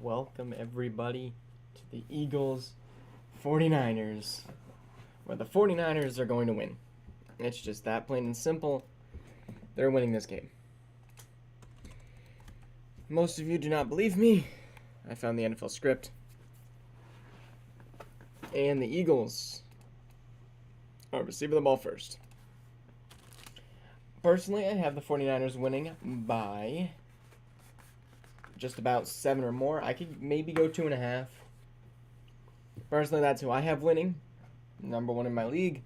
welcome everybody to the Eagles 49ers, where the 49ers are going to win. It's just that plain and simple. They're winning this game. Most of you do not believe me. I found the NFL script. And the Eagles are receiving the ball first. Personally, I have the 49ers winning by just about 7 or more. I could maybe go 2.5. Personally, that's who I have winning. Number 1 in my league.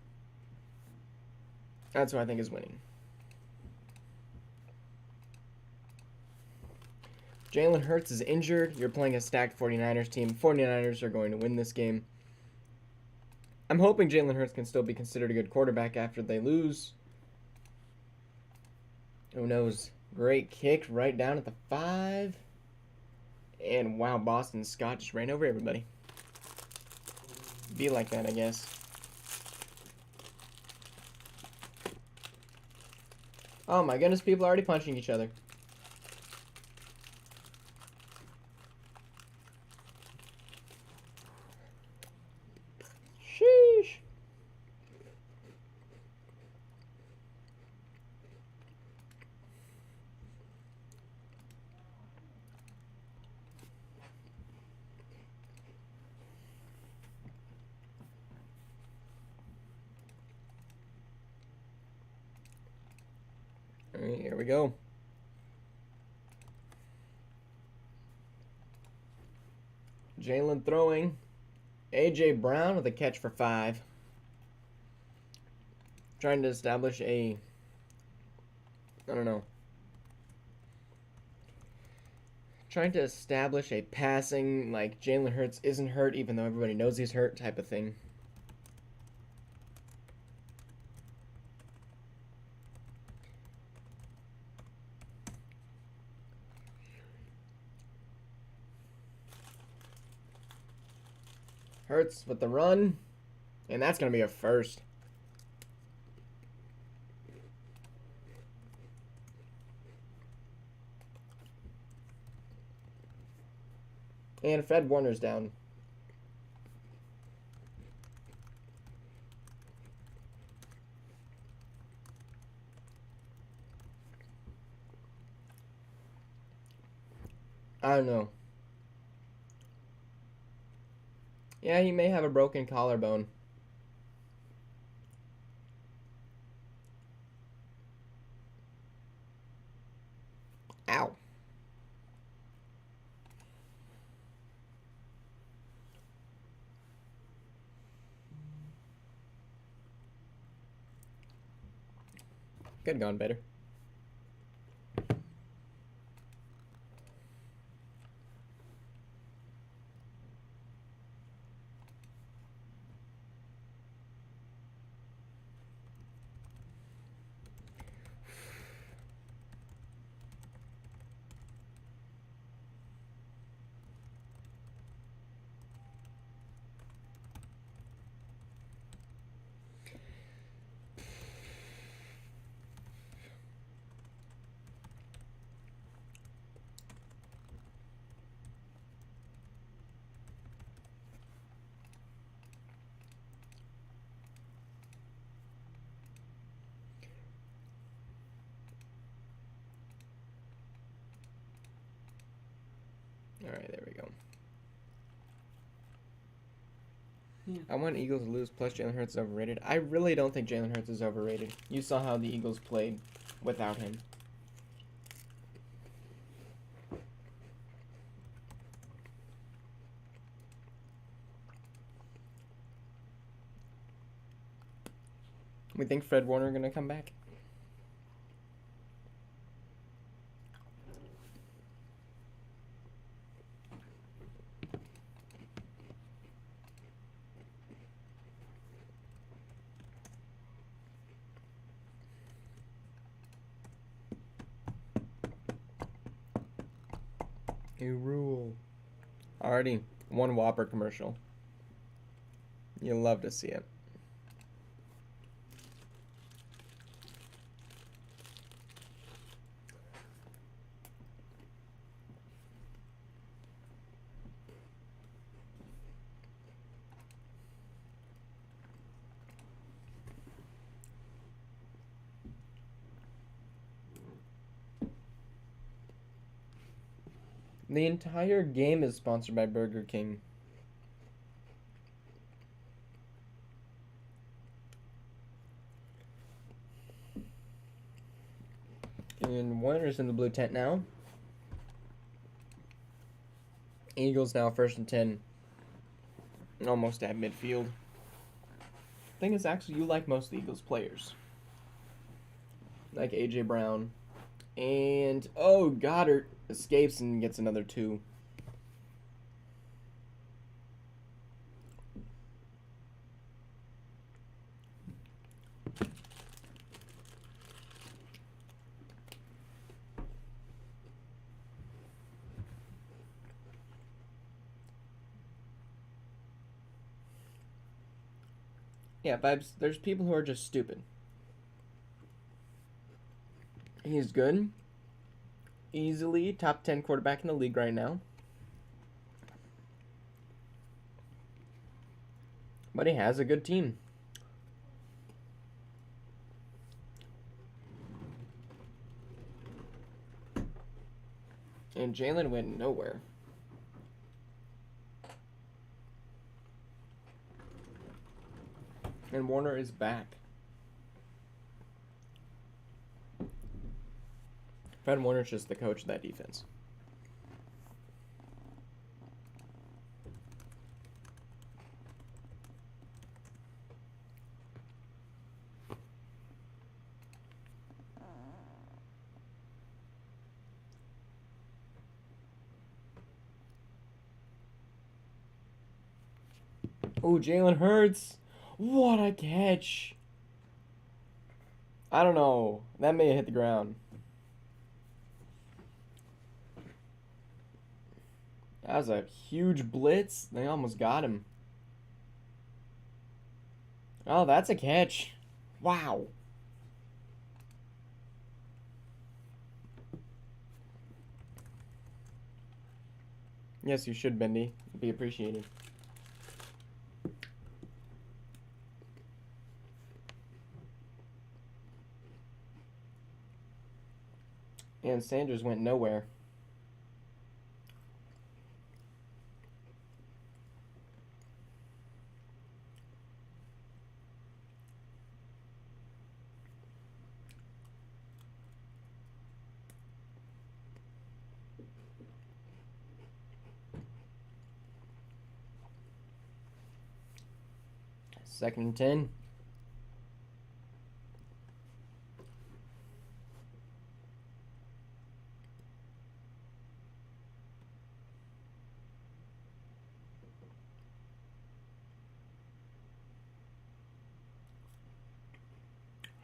That's who I think is winning. Jalen Hurts is injured. You're playing a stacked 49ers team. 49ers are going to win this game. I'm hoping Jalen Hurts can still be considered a good quarterback after they lose. Who knows? Great kick right down at the 5. And wow, Boston Scott just ran over everybody. Be like that, I guess. Oh my goodness, people are already punching each other. Sheesh. All right, here we go. Jalen throwing. A.J. Brown with a catch for 5. Trying to establish I don't know. Trying to establish a passing, like, Jalen Hurts isn't hurt even though everybody knows he's hurt type of thing. Hurts with the run. And that's going to be a first. And Fred Warner's down. I don't know. Yeah, he may have a broken collarbone. Ow. Could have gone better. All right, there we go. Yeah. I want Eagles to lose, plus Jalen Hurts is overrated. I really don't think Jalen Hurts is overrated. You saw how the Eagles played without him. We think Fred Warner going to come back? You rule. Already one Whopper commercial. You love to see it. The entire game is sponsored by Burger King. And Warner's in the blue tent now. Eagles now first and 10. Almost at midfield. Thing is, actually, you like most of the Eagles players. Like A.J. Brown. And, oh, Goddard escapes and gets another 2. Yeah, vibes. There's people who are just stupid. He's good. Easily top 10 quarterback in the league right now. But he has a good team. And Jalen went nowhere. And Warner is back. Fred Warner's just the coach of that defense. Oh, Jalen Hurts. What a catch. I don't know. That may have hit the ground. That was a huge blitz. They almost got him. Oh, that's a catch. Wow. Yes, you should, Bendy. It'd be appreciated. And Sanders went nowhere. Second and 10.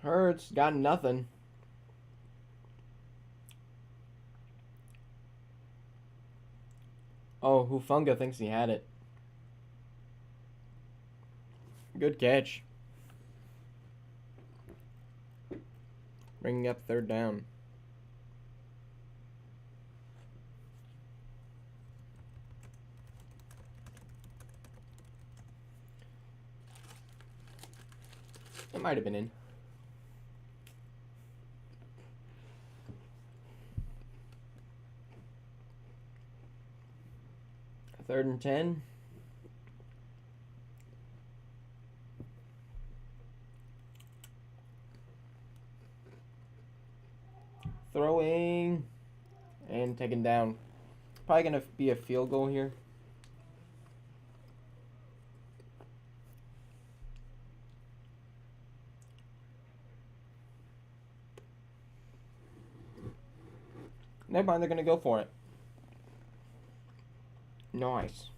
Hurts got nothing. Oh, Hufunga thinks he had it. Good catch. Bringing up third down. It might have been in. Third and 10. Throwing. And taken down. Probably going to be a field goal here. Never mind, they're going to go for it. Nice.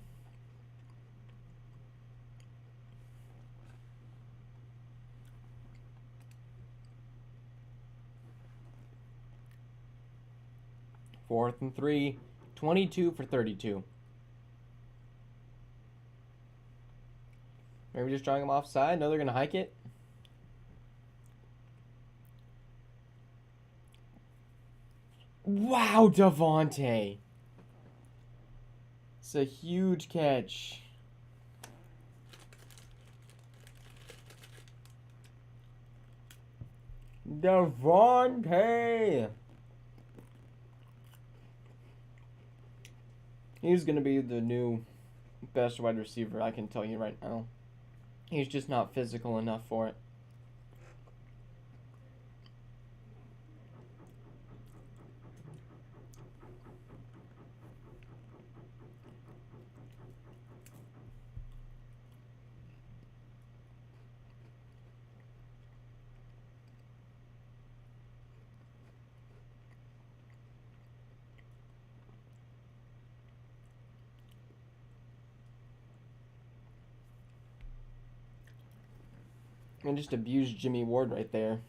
Fourth and 3. 22 for 32. Maybe just drawing them offside. No, they're going to hike it. Wow, Devontae. It's a huge catch. Devontae. He's going to be the new best wide receiver, I can tell you right now. He's just not physical enough for it. And just abused Jimmy Ward right there.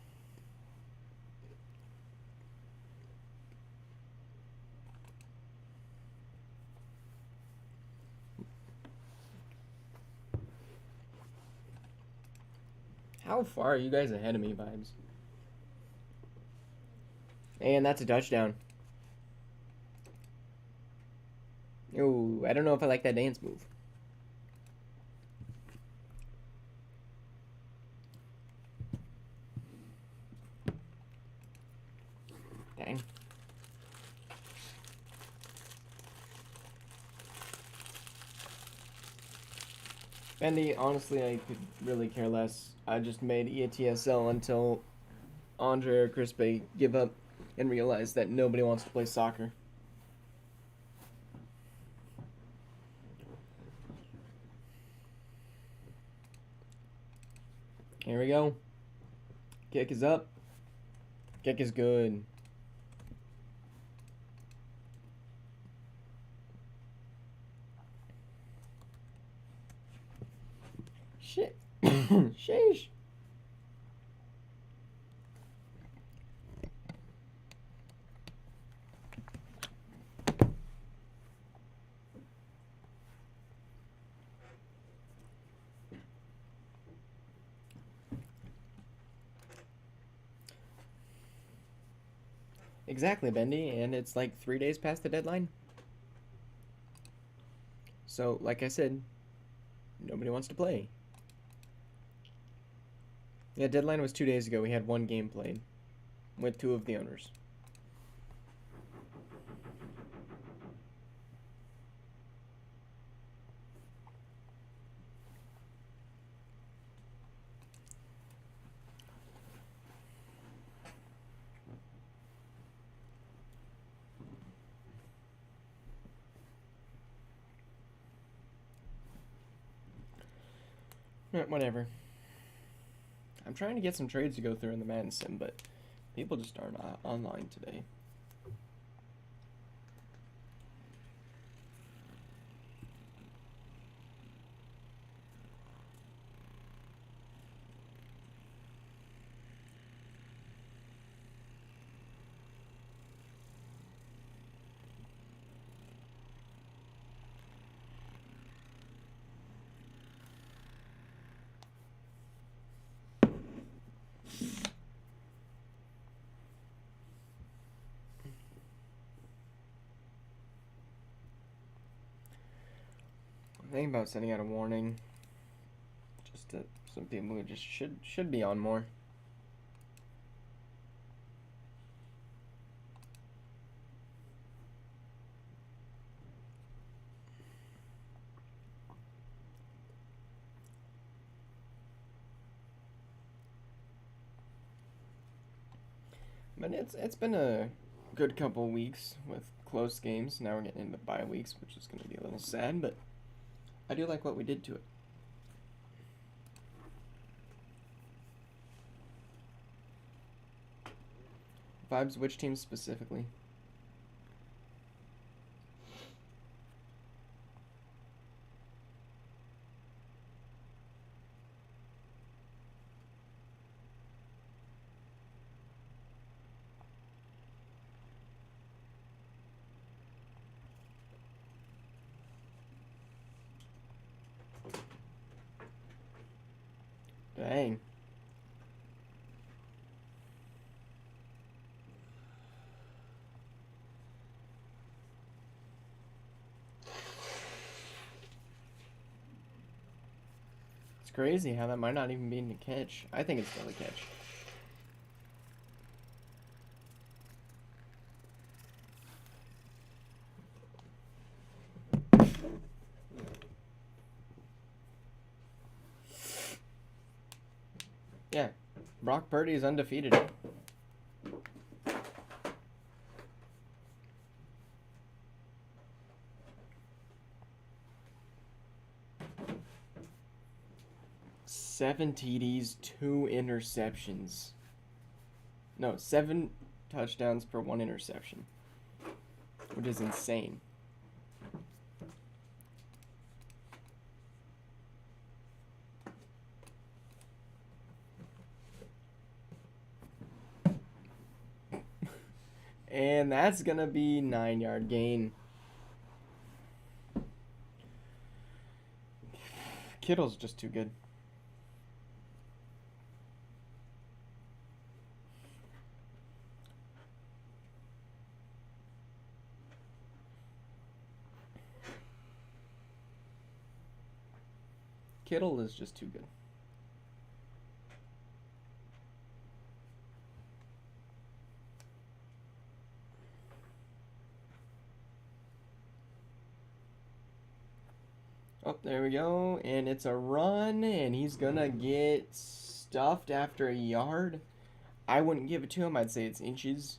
How far are you guys ahead of me, Vibes? And that's a touchdown. Ooh, I don't know if I like that dance move. Dang. Bendy, honestly, I could really care less. I just made EATSL until Andre or Crispe give up and realize that nobody wants to play soccer. Here we go. Kick is up. Kick is good. Shit. Sheesh. Exactly, Bendy, and it's like 3 days past the deadline. So, like I said, nobody wants to play. Yeah, deadline was 2 days ago. We had one game played with 2 of the owners. Whatever. I'm trying to get some trades to go through in the Madden Sim, but people just aren't online today. I'm thinking about sending out a warning, just to some people who just should be on more. But it's been a good couple weeks with close games. Now we're getting into bye weeks, which is going to be a little sad, but I do like what we did to it. Vibes, which team specifically? Dang. It's crazy how that might not even be in the catch. I think it's still a catch. Brock Purdy is undefeated. Seven TDs, 2 interceptions. No, 7 touchdowns per 1 interception, which is insane. And that's going to be 9-yard gain. Kittle's just too good. Kittle is just too good. Oh, there we go. And it's a run, and he's going to get stuffed after a yard. I wouldn't give it to him. I'd say it's inches.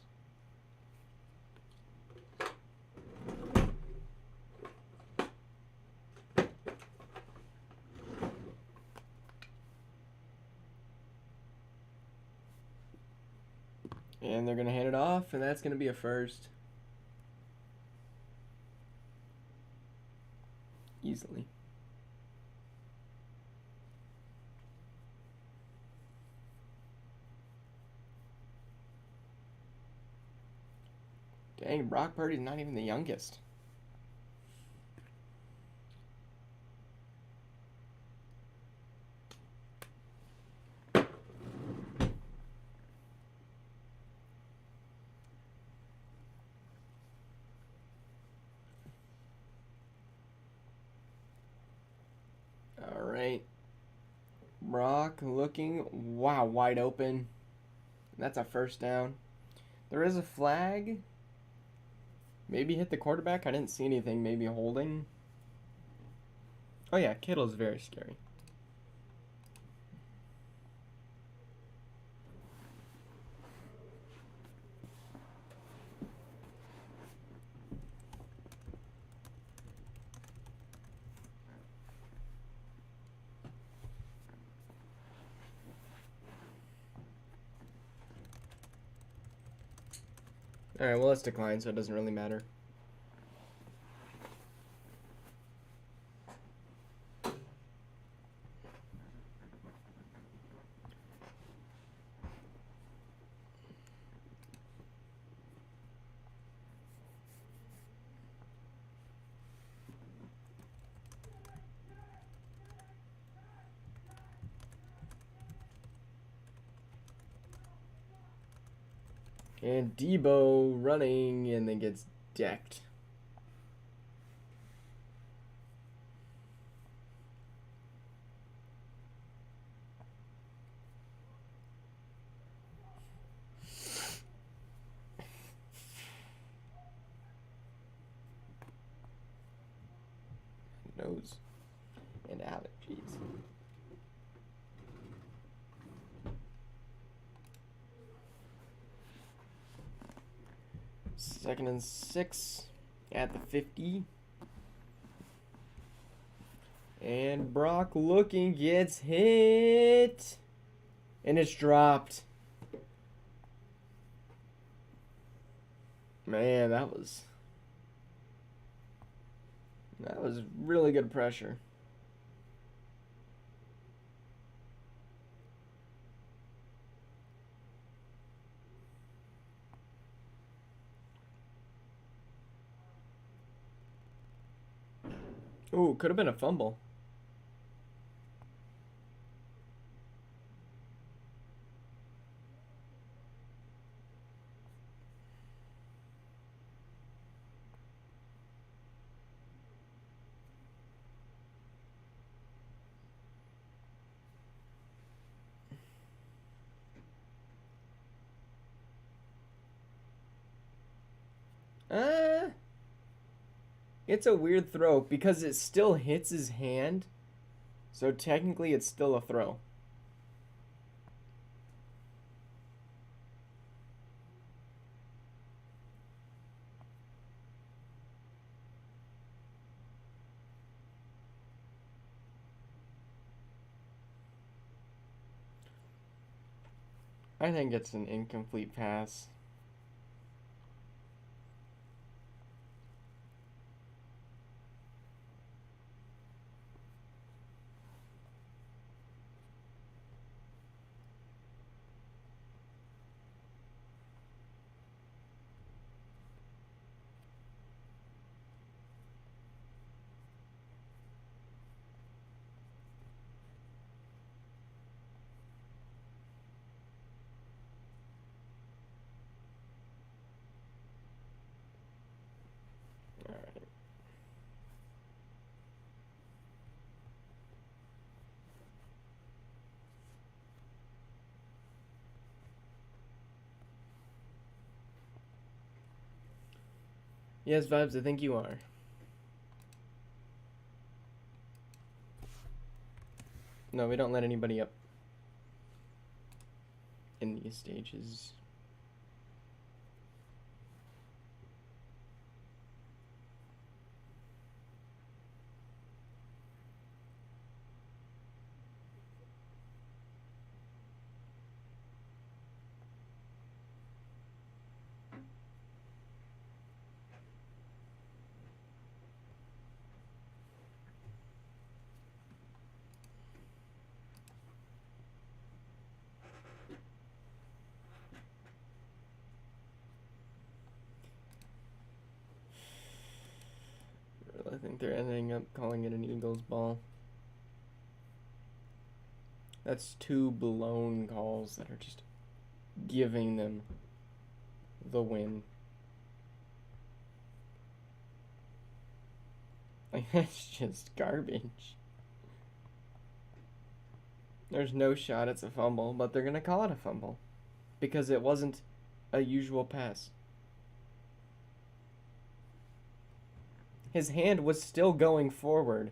And they're going to hand it off, and that's going to be a first. Easily. Dang, Brock Purdy's not even the youngest. All right. Brock looking, wow, wide open. That's a first down. There is a flag. Maybe hit the quarterback. I didn't see anything. Maybe holding. Oh yeah, Kittle's very scary. Alright, well, let's decline, so it doesn't really matter. And Debo running and then gets decked. Nose and allergies. Second and 6 at the 50. And Brock looking, gets hit. And it's dropped. Man, that was really good pressure. Ooh, could have been a fumble. It's a weird throw because it still hits his hand. So technically it's still a throw. I think it's an incomplete pass. Alright. Yes, Vibes, I think you are. No, we don't let anybody up in these stages. I think they're ending up calling it an Eagles ball. That's two blown calls that are just giving them the win. Like, that's just garbage. There's no shot it's a fumble, but they're going to call it a fumble because it wasn't a usual pass. His hand was still going forward.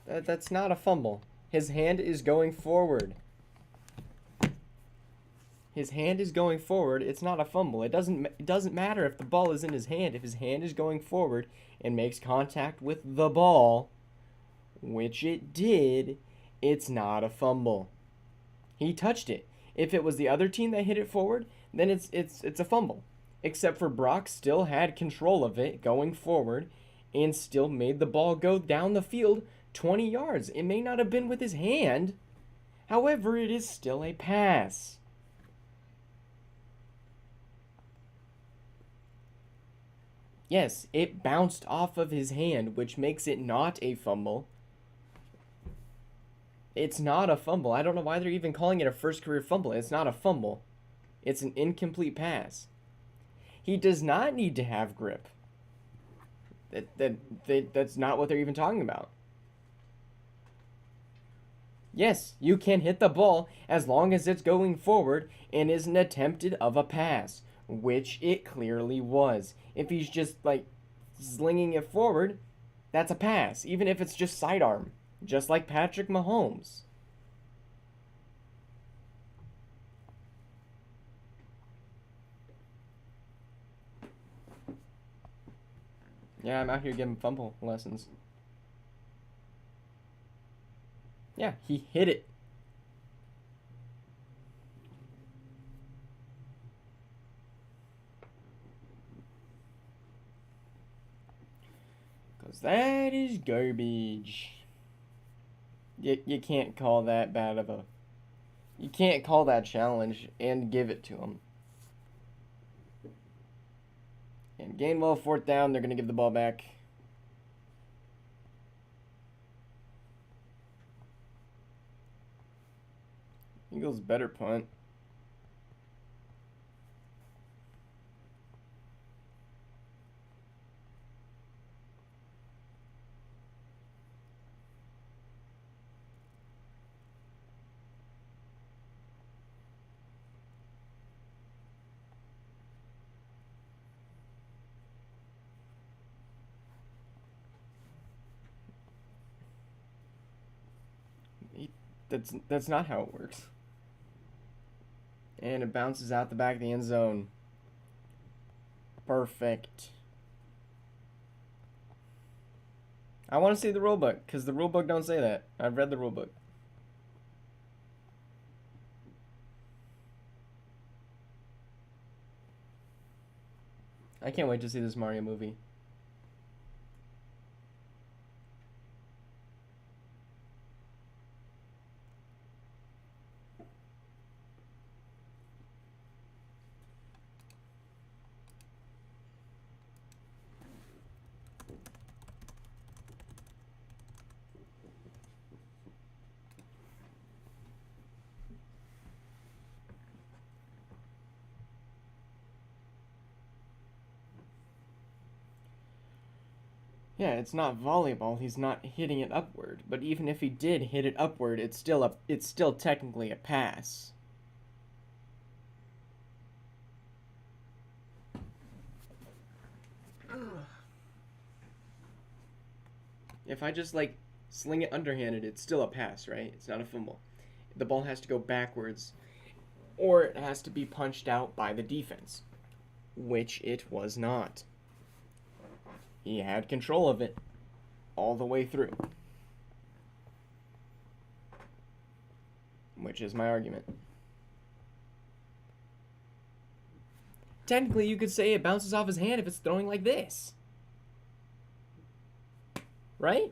That's not a fumble. His hand is going forward. His hand is going forward. It's not a fumble. It doesn't matter if the ball is in his hand. If his hand is going forward and makes contact with the ball, which it did, it's not a fumble. He touched it. If it was the other team that hit it forward, then it's a fumble. Except for Brock still had control of it going forward and still made the ball go down the field 20 yards. It may not have been with his hand. However, it is still a pass. Yes, it bounced off of his hand, which makes it not a fumble. It's not a fumble. I don't know why they're even calling it a first career fumble. It's not a fumble. It's an incomplete pass. He does not need to have grip. That's not what they're even talking about. Yes, you can hit the ball as long as it's going forward and isn't attempted of a pass, which it clearly was. If he's just like slinging it forward, that's a pass, even if it's just sidearm, just like Patrick Mahomes. Yeah, I'm out here giving fumble lessons. Yeah, he hit it. Because that is garbage. You can't call that bad of a... You can't call that challenge and give it to him. And Gainwell, fourth down, they're going to give the ball back. Eagles better punt. That's not how it works. And it bounces out the back of the end zone. Perfect. I want to see the rule book, because the rule book don't say that. I've read the rule book. I can't wait to see this Mario movie. Yeah, it's not volleyball. He's not hitting it upward. But even if he did hit it upward, it's still technically a pass. If I just like sling it underhanded, it's still a pass, right? It's not a fumble. The ball has to go backwards, or it has to be punched out by the defense, which it was not. He had control of it all the way through, which is my argument. Technically, you could say it bounces off his hand if it's throwing like this. Right?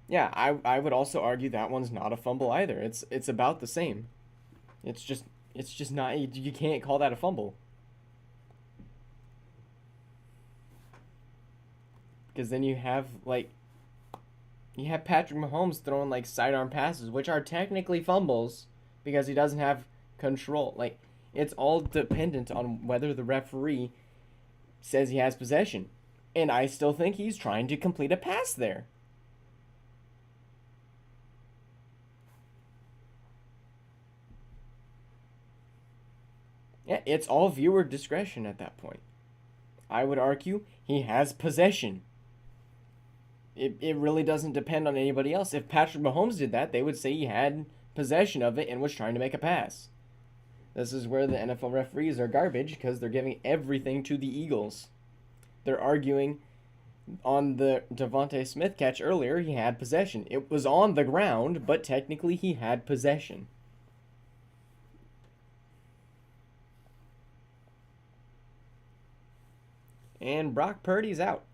Yeah, I would also argue that one's not a fumble either. It's about the same. It's just not, you can't call that a fumble. Because then you have Patrick Mahomes throwing like sidearm passes, which are technically fumbles because he doesn't have control. Like, it's all dependent on whether the referee says he has possession. And I still think he's trying to complete a pass there. Yeah, it's all viewer discretion at that point. I would argue he has possession. It really doesn't depend on anybody else. If Patrick Mahomes did that, they would say he had possession of it and was trying to make a pass. This is where the NFL referees are garbage, because they're giving everything to the Eagles. They're arguing on the Devontae Smith catch earlier, he had possession. It was on the ground, but technically he had possession. And Brock Purdy's out.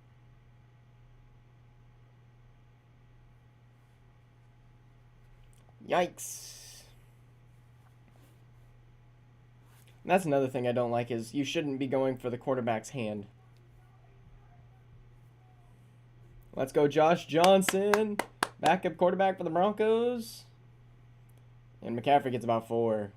Yikes. And that's another thing I don't like, is you shouldn't be going for the quarterback's hand. Let's go Josh Johnson. Backup quarterback for the Broncos. And McCaffrey gets about 4.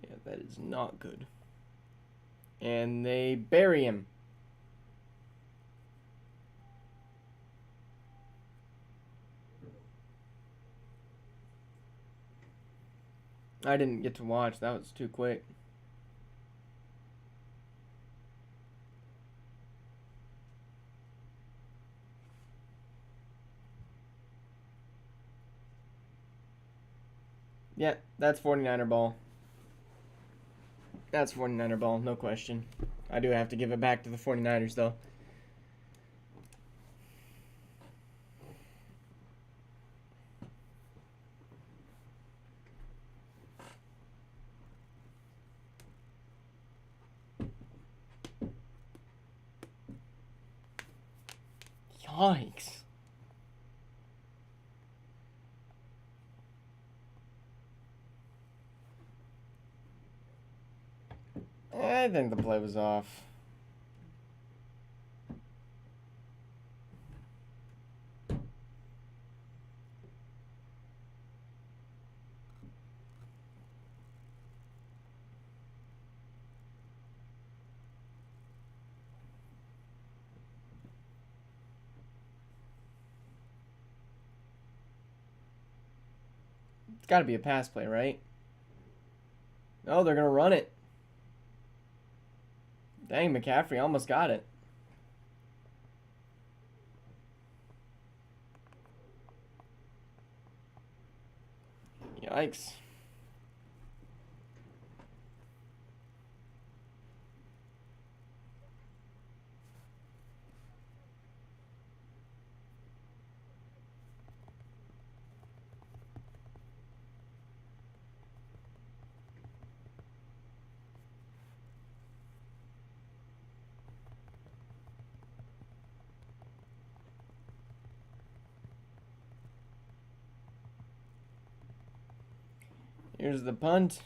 Yeah, that is not good. And they bury him. I didn't get to watch. That was too quick. Yeah, that's 49er ball. That's 49er ball, no question. I do have to give it back to the 49ers, though. Yikes. I think the play was off. It's got to be a pass play, right? Oh, they're going to run it. Dang, McCaffrey almost got it. Yikes. Here's the punt.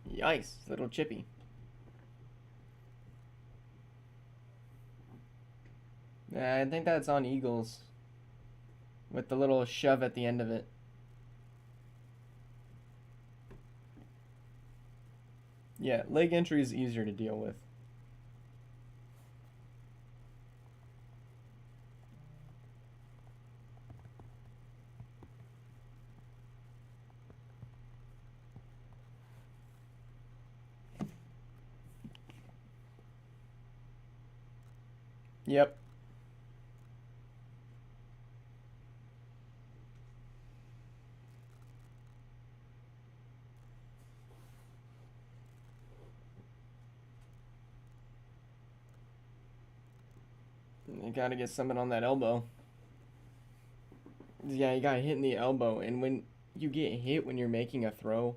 Yikes, little chippy. I think that's on Eagles. With the little shove at the end of it. Yeah, leg entry is easier to deal with. Yep. You gotta get something on that elbow. Yeah, you got hit in the elbow, and when you get hit when you're making a throw,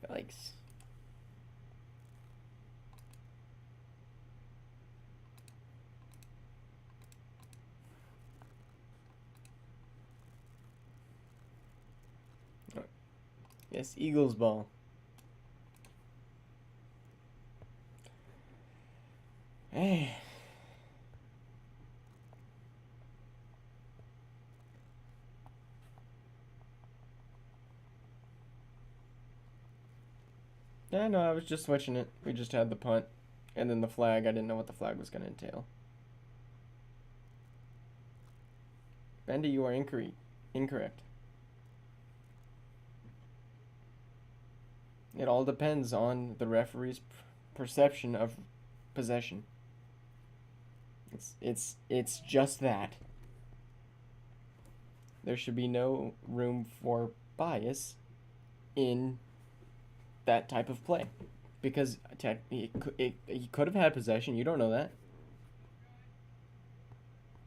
yikes. Yes, Eagles ball. Hey. Yeah, no, I was just switching it. We just had the punt. And then the flag, I didn't know what the flag was going to entail. Bendy, you are incorrect. It all depends on the referee's perception of possession. It's just that. There should be no room for bias in that type of play, because he could have had possession. You don't know that.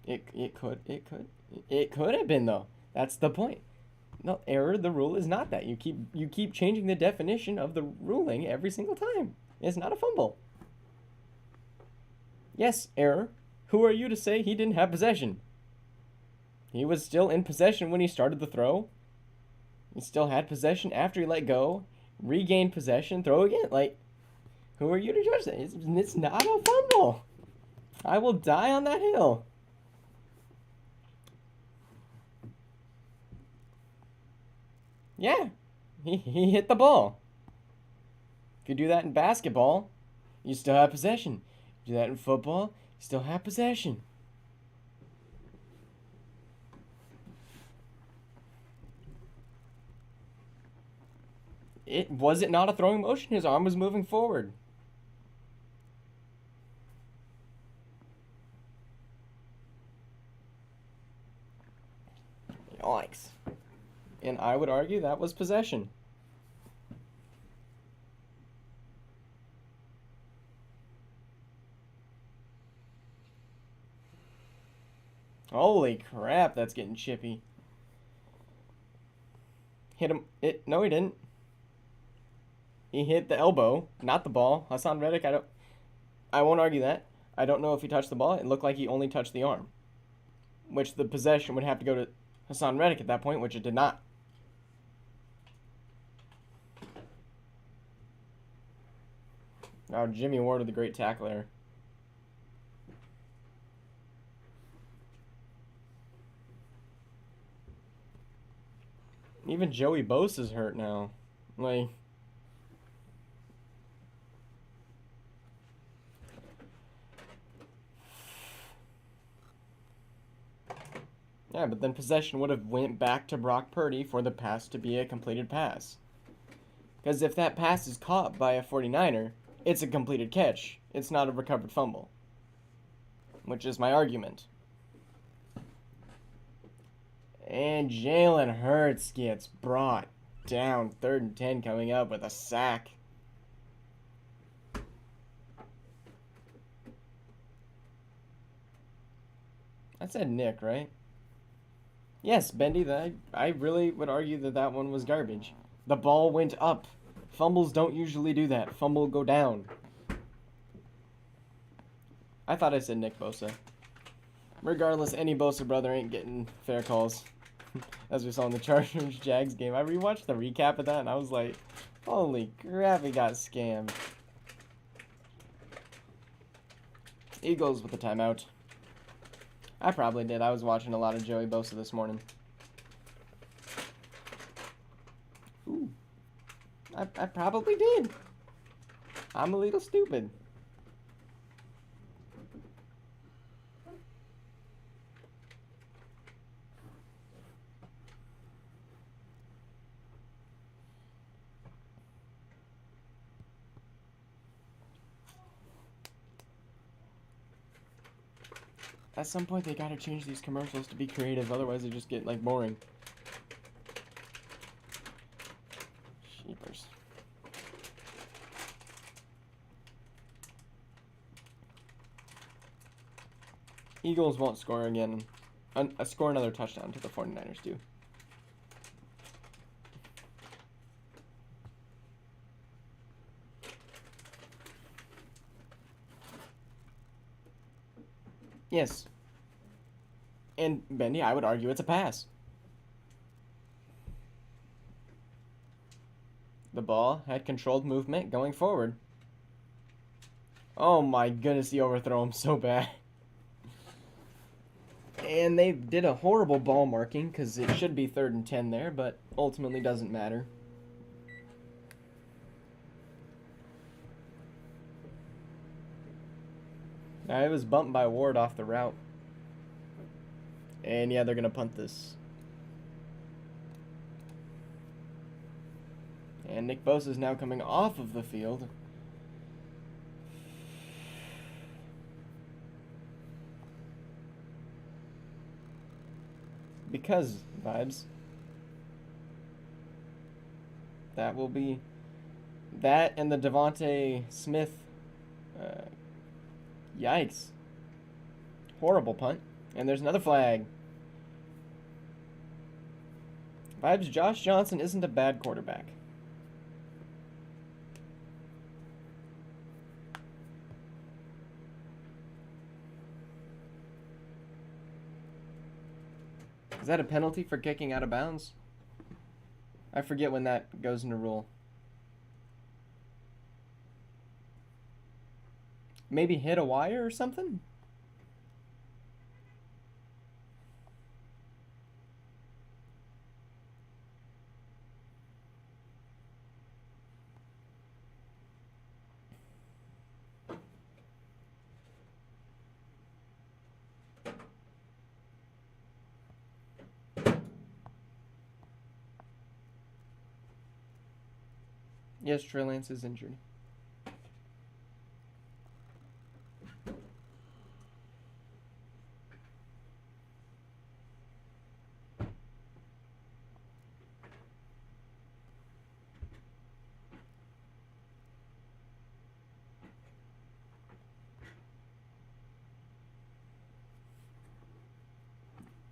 It could have been, though. That's the point. No, error. The rule is not that. You keep changing the definition of the ruling every single time. It's not a fumble. Yes, error. Who are you to say he didn't have possession? He was still in possession when he started the throw. He still had possession after he let go. Regained possession. Throw again. Like, who are you to judge that? It's not a fumble. I will die on that hill. Yeah, he hit the ball. If you do that in basketball, you still have possession. If you do that in football, you still have possession. Was it not a throwing motion? His arm was moving forward. Yikes. And I would argue that was possession. Holy crap, that's getting chippy. Hit him. No, he didn't. He hit the elbow, not the ball. Hassan Reddick, I won't argue that. I don't know if he touched the ball. It looked like he only touched the arm, which the possession would have to go to Hassan Reddick at that point, which it did not. Oh, Jimmy Ward with a great tackle there. Even Joey Bosa's hurt now. Like, yeah, but then possession would have went back to Brock Purdy for the pass to be a completed pass. Because if that pass is caught by a 49er, it's a completed catch. It's not a recovered fumble. Which is my argument. And Jalen Hurts gets brought down. 3rd and 10 coming up with a sack. I said Nick, right? Yes, Bendy, I really would argue that that one was garbage. The ball went up. Fumbles don't usually do that. Fumble go down. I thought I said Nick Bosa. Regardless, any Bosa brother ain't getting fair calls. As we saw in the Chargers-Jags game. I rewatched the recap of that, and I was like, holy crap, he got scammed. Eagles with the timeout. I probably did. I was watching a lot of Joey Bosa this morning. Ooh. I probably did. I'm a little stupid. At some point, they gotta change these commercials to be creative, otherwise they just get, like, boring. Sheepers. Eagles won't score again. Score another touchdown to the 49ers do. Yes. And Bendy, I would argue it's a pass. The ball had controlled movement going forward. Oh my goodness, he overthrew him so bad. And they did a horrible ball marking because it should be 3rd and 10 there, but ultimately doesn't matter. It was bumped by Ward off the route. And yeah, they're going to punt this. And Nick Bosa is now coming off of the field. Because vibes. That will be that and the Devontae Smith. Yikes. Horrible punt. And there's another flag. Vibes, Josh Johnson isn't a bad quarterback. Is that a penalty for kicking out of bounds? I forget when that goes into rule. Maybe hit a wire or something? Yes, Trey Lance is injured.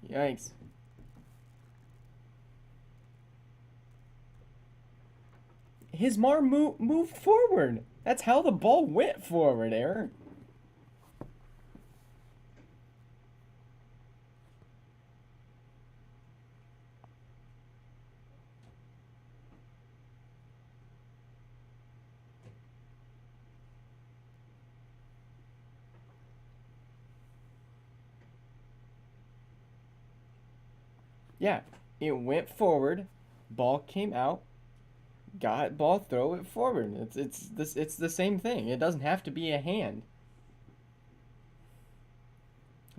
Yikes. His arm moved forward. That's how the ball went forward, Aaron. Yeah, it went forward, ball came out, got ball, throw it forward. It's the same thing. It doesn't have to be a hand.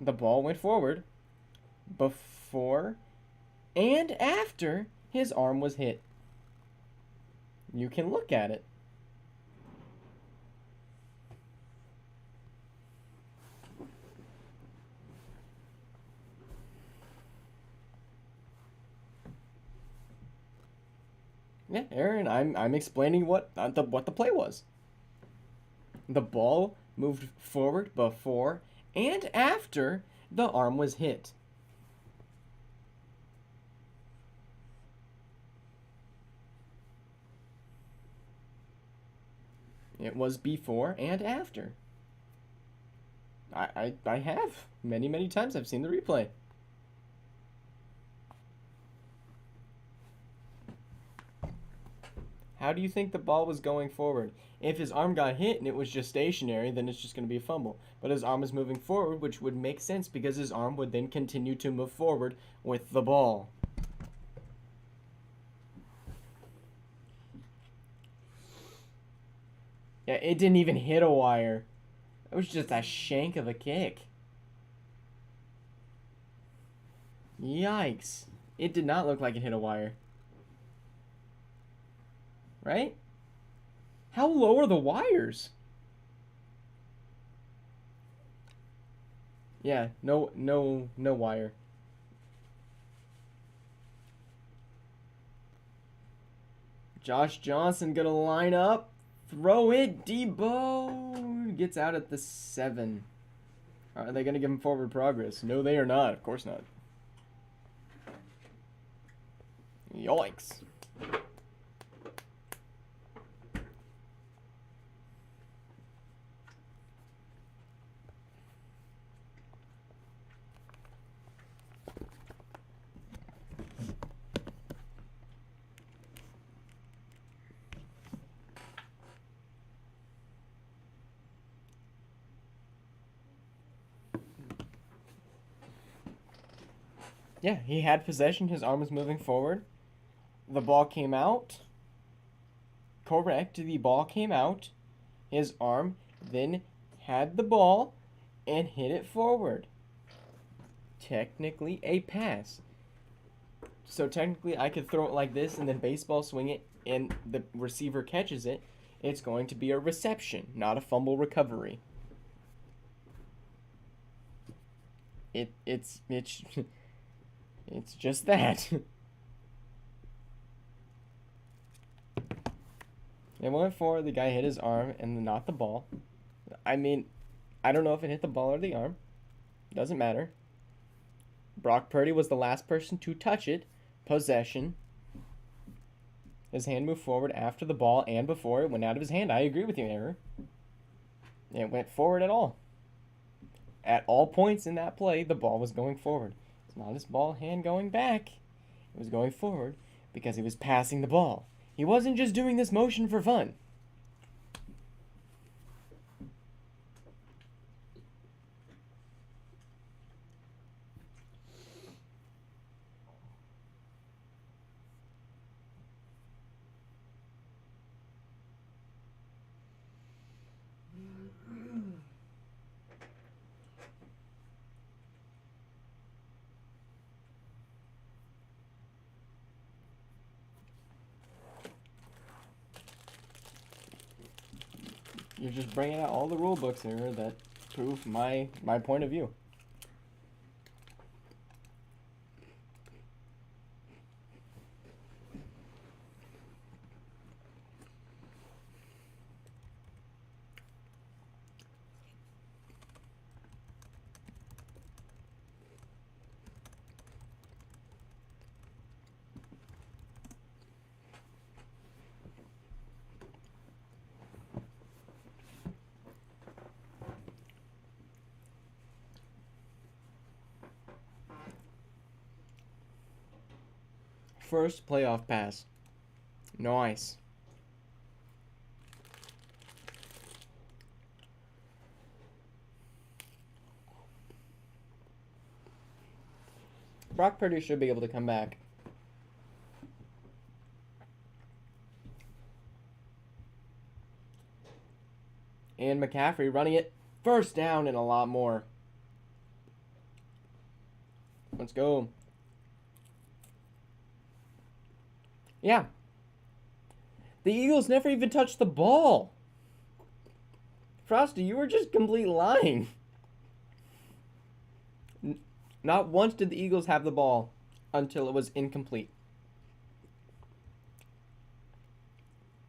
The ball went forward before and after his arm was hit. You can look at it. Yeah, Aaron, I'm explaining what the play was. The ball moved forward before and after the arm was hit. It was before and after. I have. Many times I've seen the replay. How do you think the ball was going forward? If his arm got hit and it was just stationary, then it's just going to be a fumble. But his arm is moving forward, which would make sense because his arm would then continue to move forward with the ball. Yeah, it didn't even hit a wire. It was just a shank of a kick. Yikes. It did not look like it hit a wire. Right? How low are the wires? Yeah, no wire. Josh Johnson gonna line up. Throw it. Debo gets out at the 7. Are they gonna give him forward progress? No, they are not. Of course not. Yikes. Yeah, he had possession. His arm was moving forward. The ball came out. Correct. The ball came out. His arm then had the ball and hit it forward. Technically a pass. So technically I could throw it like this and then baseball swing it and the receiver catches it. It's going to be a reception, not a fumble recovery. It's it's just that. It went forward, the guy hit his arm and not the ball. I mean, I don't know if it hit the ball or the arm. Doesn't matter. Brock Purdy was the last person to touch it. Possession. His hand moved forward after the ball and before it went out of his hand. I agree with you, Error. It went forward at all. At all points in that play, the ball was going forward. It's not his ball hand going back. It was going forward because he was passing the ball. He wasn't just doing this motion for fun. You're just bringing out all the rule books here that prove my point of view. First playoff pass. Nice. Brock Purdy should be able to come back. And McCaffrey running it first down and a lot more. Let's go. Yeah. The Eagles never even touched the ball. Frosty, you were just complete lying. Not once did the Eagles have the ball until it was incomplete.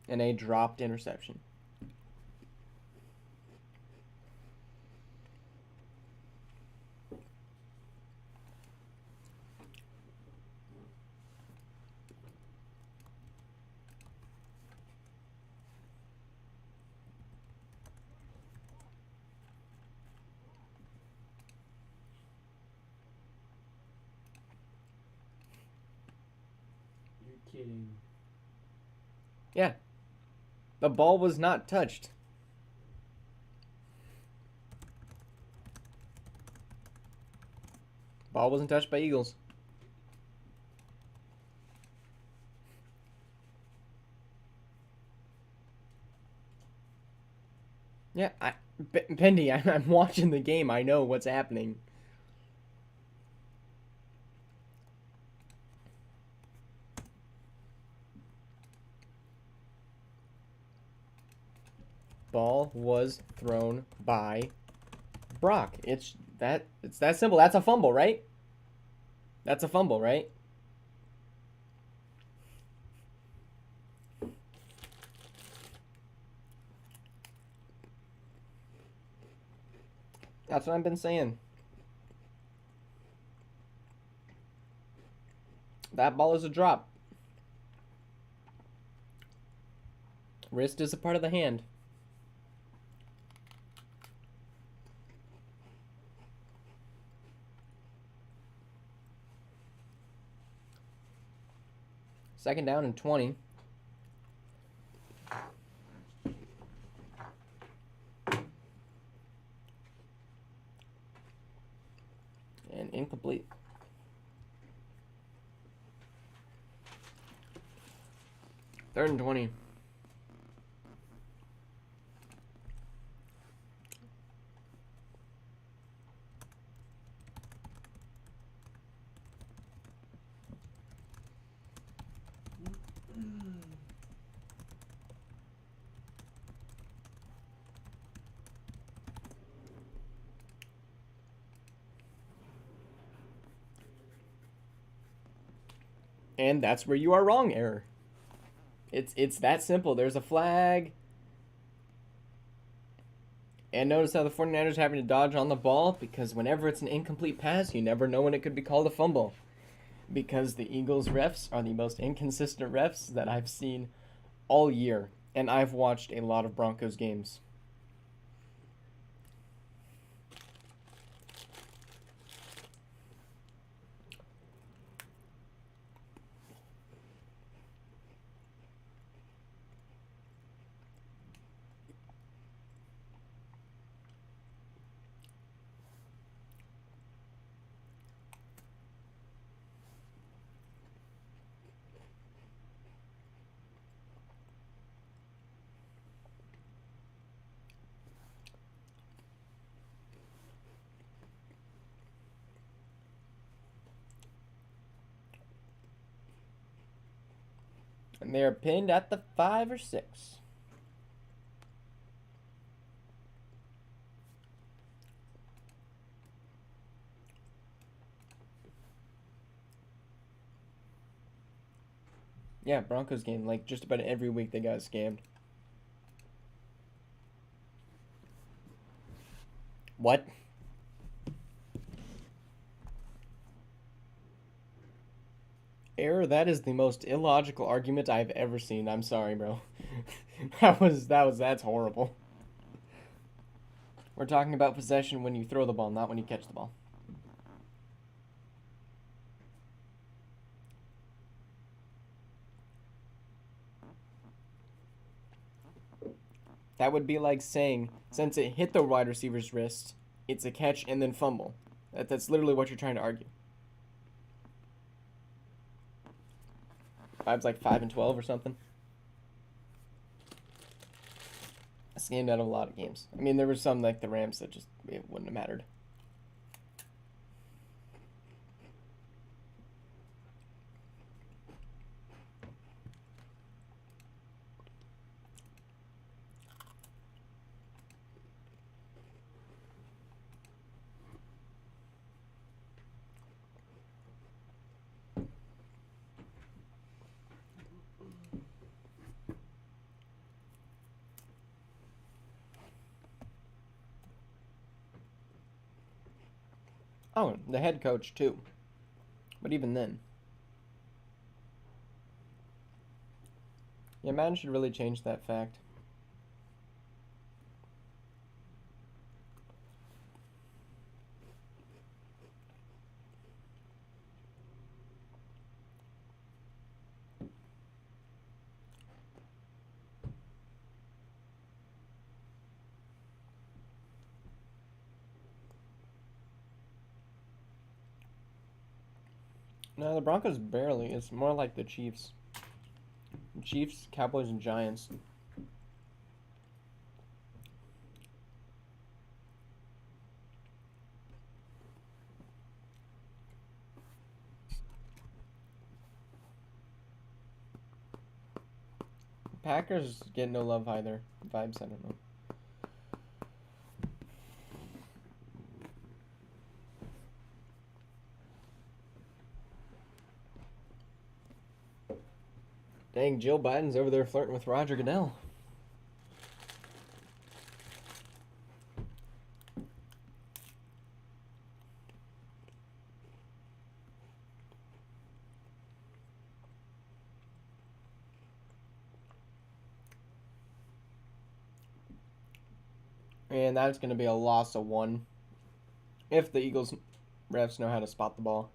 And a dropped interception. Kidding. Yeah. The ball was not touched. Ball wasn't touched by Eagles. Yeah, Pendy, I'm watching the game. I know what's happening. Ball was thrown by Brock. It's that simple. That's a fumble, right? That's a fumble, right? That's what I've been saying. That ball is a drop. Wrist is a part of the hand. Second down and 20. And incomplete. Third and 20. And that's where you are wrong, error. It's that simple. There's a flag. And notice how the 49ers are having to dodge on the ball, because whenever it's an incomplete pass, you never know when it could be called a fumble. Because the Eagles refs are the most inconsistent refs that I've seen all year. And I've watched a lot of Broncos games. And they are pinned at the 5 or 6. Yeah, Broncos game. Like, just about every week they got scammed. What? Error, that is the most illogical argument I've ever seen. I'm sorry, bro. That's horrible. We're talking about possession when you throw the ball, not when you catch the ball. That would be like saying, since it hit the wide receiver's wrist, it's a catch and then fumble. That's literally what you're trying to argue. Vibes like 5 and 12 or something. I scammed out of a lot of games. I mean, there were some like the Rams that just it wouldn't have mattered. Oh, the head coach too. But even then. Yeah, Madden should really change that fact. No, the Broncos barely. It's more like the Chiefs. Chiefs, Cowboys, and Giants. Packers get no love either. Vibes, I don't know. Dang, Jill Biden's over there flirting with Roger Goodell. And that's going to be a loss of 1 if the Eagles refs know how to spot the ball.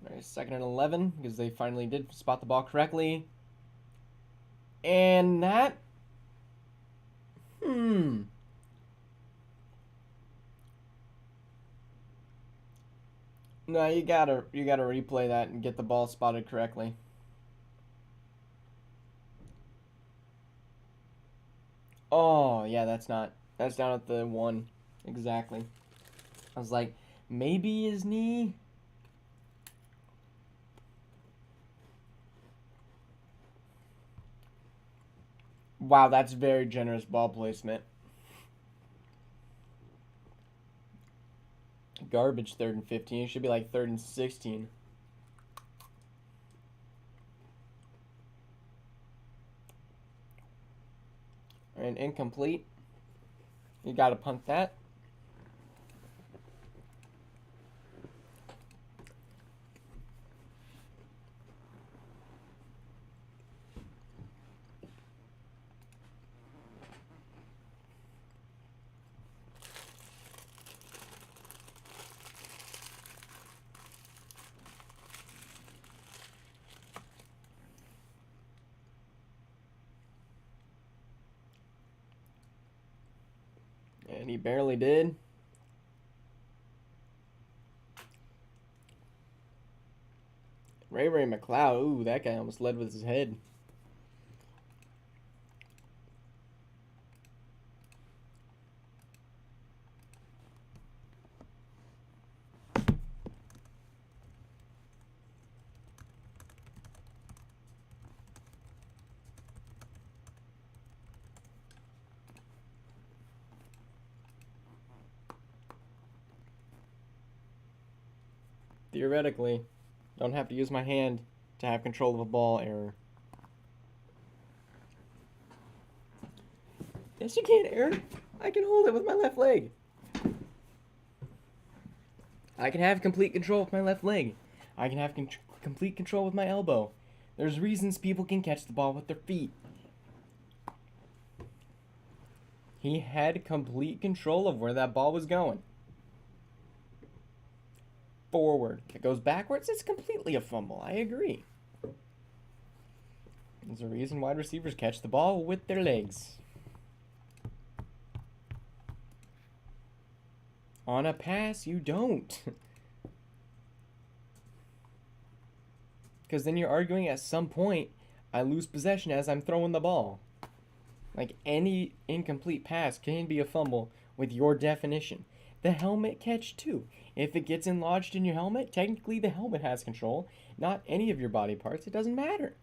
Alright, 2nd and 11 because they finally did spot the ball correctly. And that... No, you gotta replay that and get the ball spotted correctly. Oh, yeah, that's down at the 1. Exactly. I was like, maybe his knee? Wow, that's very generous ball placement. Garbage 3rd and 15. It should be like 3rd and 16. And incomplete. You gotta punt that. And he barely did. Ray McLeod. Ooh, that guy almost led with his head. Theoretically, don't have to use my hand to have control of a ball error. Yes, you can, Aaron. I can hold it with my left leg. I can have complete control with my left leg. I can have complete control with my elbow. There's reasons people can catch the ball with their feet. He had complete control of where that ball was going. Forward. If it goes backwards, it's completely a fumble. I agree. There's a reason wide receivers catch the ball with their legs. On a pass, you don't. Because then you're arguing at some point, I lose possession as I'm throwing the ball. Like, any incomplete pass can be a fumble with your definition. The helmet catch, too. If it gets lodged in your helmet, technically the helmet has control, not any of your body parts. It doesn't matter.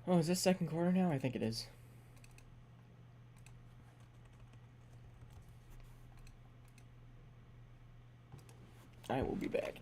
Oh, is this second quarter now? I think it is. I will be back.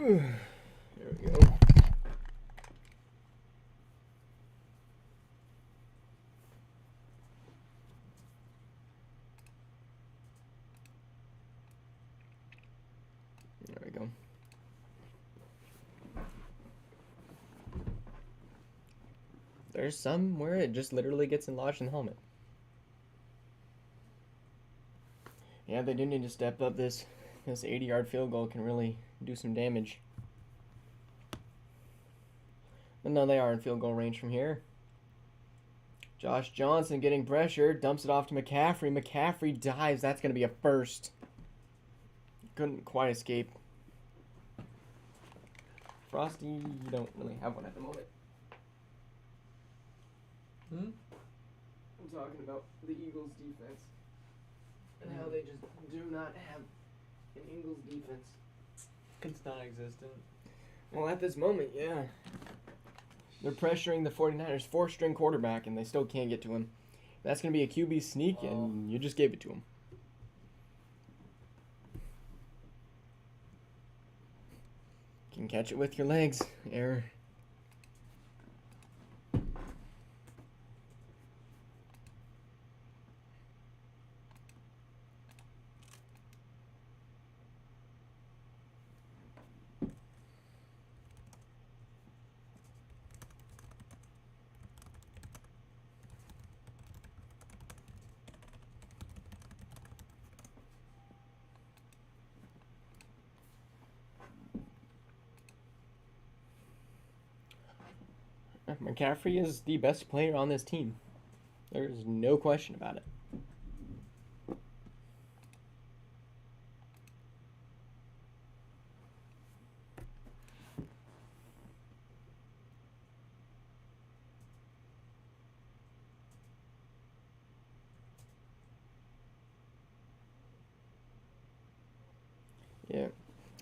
There we go. There we go. There's some where it just literally gets lodged in the helmet. Yeah, they do need to step up this 80-yard field goal can really do some damage. But no, they are in field goal range from here. Josh Johnson getting pressure, dumps it off to McCaffrey. McCaffrey dives. That's going to be a first. Couldn't quite escape. Frosty, you don't really have one at the moment. I'm talking about the Eagles' defense. And how they just do not have an Eagles defense. It's non-existent. Well, at this moment, yeah. They're pressuring the 49ers four-string quarterback, and they still can't get to him. That's going to be a QB sneak, and you just gave it to him. Can catch it with your legs. Error. McCaffrey is the best player on this team. There's no question about it. Yeah.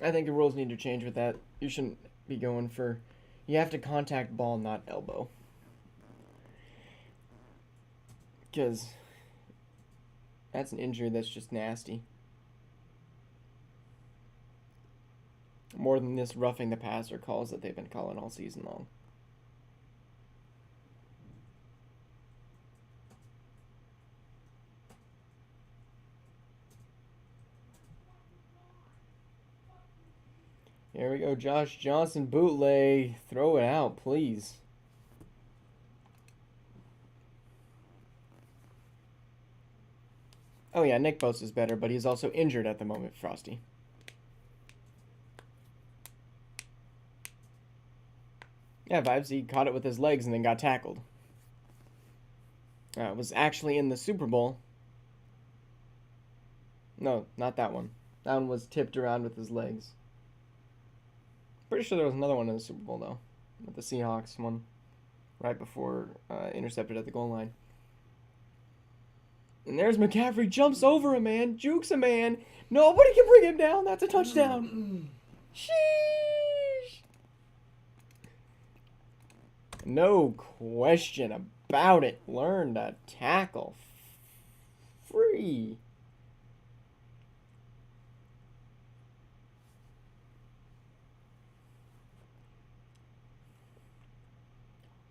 I think the rules need to change with that. You shouldn't be going for... You have to contact ball, not elbow. Because that's an injury that's just nasty. More than this roughing the passer calls that they've been calling all season long. Here we go, Josh Johnson bootleg. Throw it out, please. Oh yeah, Nick Bosa is better, but he's also injured at the moment, Frosty. Yeah, Vibes, he caught it with his legs and then got tackled. It was actually in the Super Bowl. No, not that one. That one was tipped around with his legs. Pretty sure there was another one in the Super Bowl, though. With the Seahawks one. Right before intercepted at the goal line. And there's McCaffrey. Jumps over a man. Jukes a man. Nobody can bring him down. That's a touchdown. Sheesh. No question about it. Learn to tackle. Free.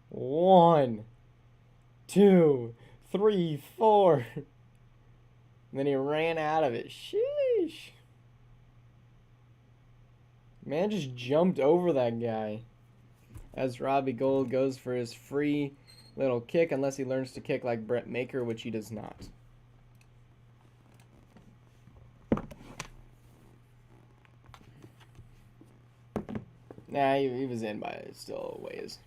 One, two, three, four. And then he ran out of it. Sheesh. Man just jumped over that guy. As Robbie Gold goes for his free little kick, unless he learns to kick like Brett Maker, which he does not. Nah, he was in by still a ways.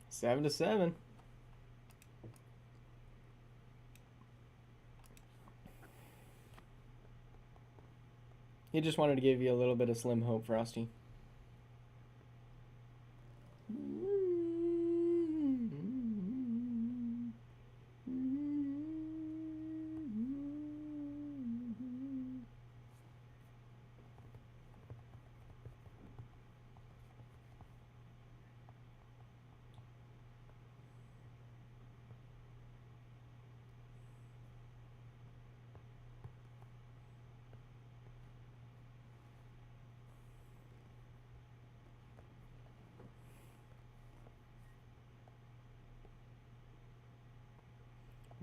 Seven to 7. He just wanted to give you a little bit of slim hope, Frosty.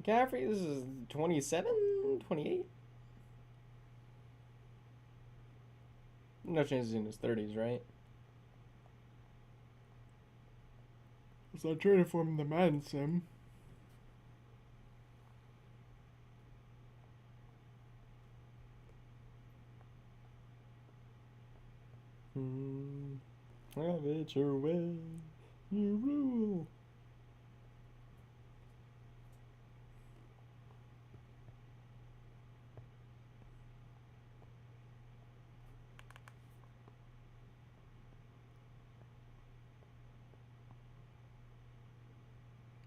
McCaffrey, this is 27, 28? No chances in his 30s, right? So I traded for him in the Madden sim. Have it your way, you rule.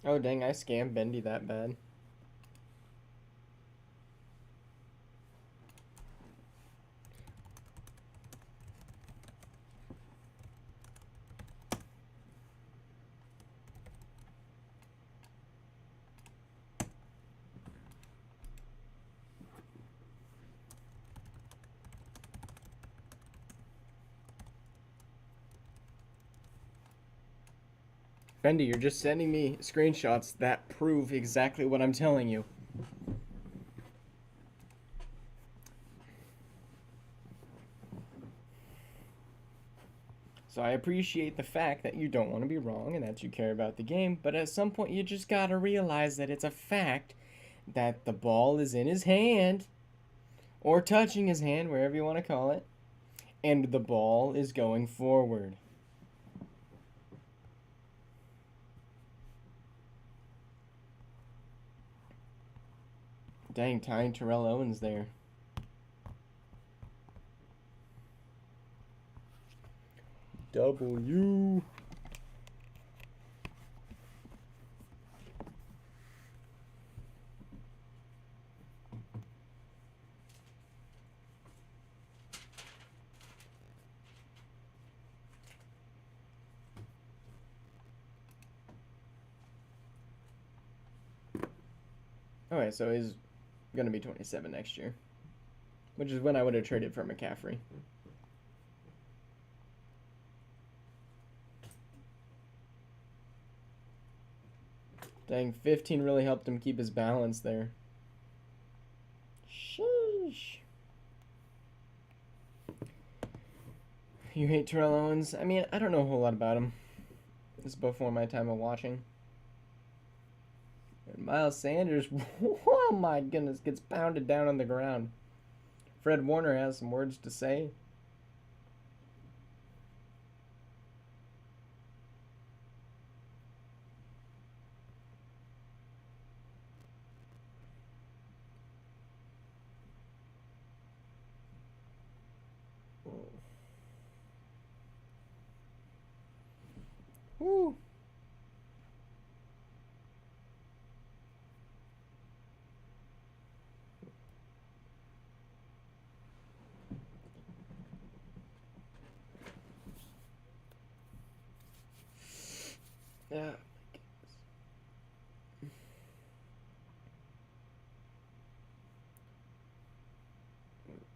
Oh dang, I scammed Bendy that bad. Bendy, you're just sending me screenshots that prove exactly what I'm telling you. So I appreciate the fact that you don't want to be wrong and that you care about the game, but at some point you just gotta realize that it's a fact that the ball is in his hand, or touching his hand, wherever you want to call it, and the ball is going forward. Dang, tying Terrell Owens there. W. Okay, so he's going to be 27 next year, which is when I would have traded for McCaffrey. Dang, 15 really helped him keep his balance there. Sheesh. You hate Terrell Owens? I mean, I don't know a whole lot about him. This is before my time of watching. And Miles Sanders, oh my goodness, gets pounded down on the ground. Fred Warner has some words to say. Woo. Yeah.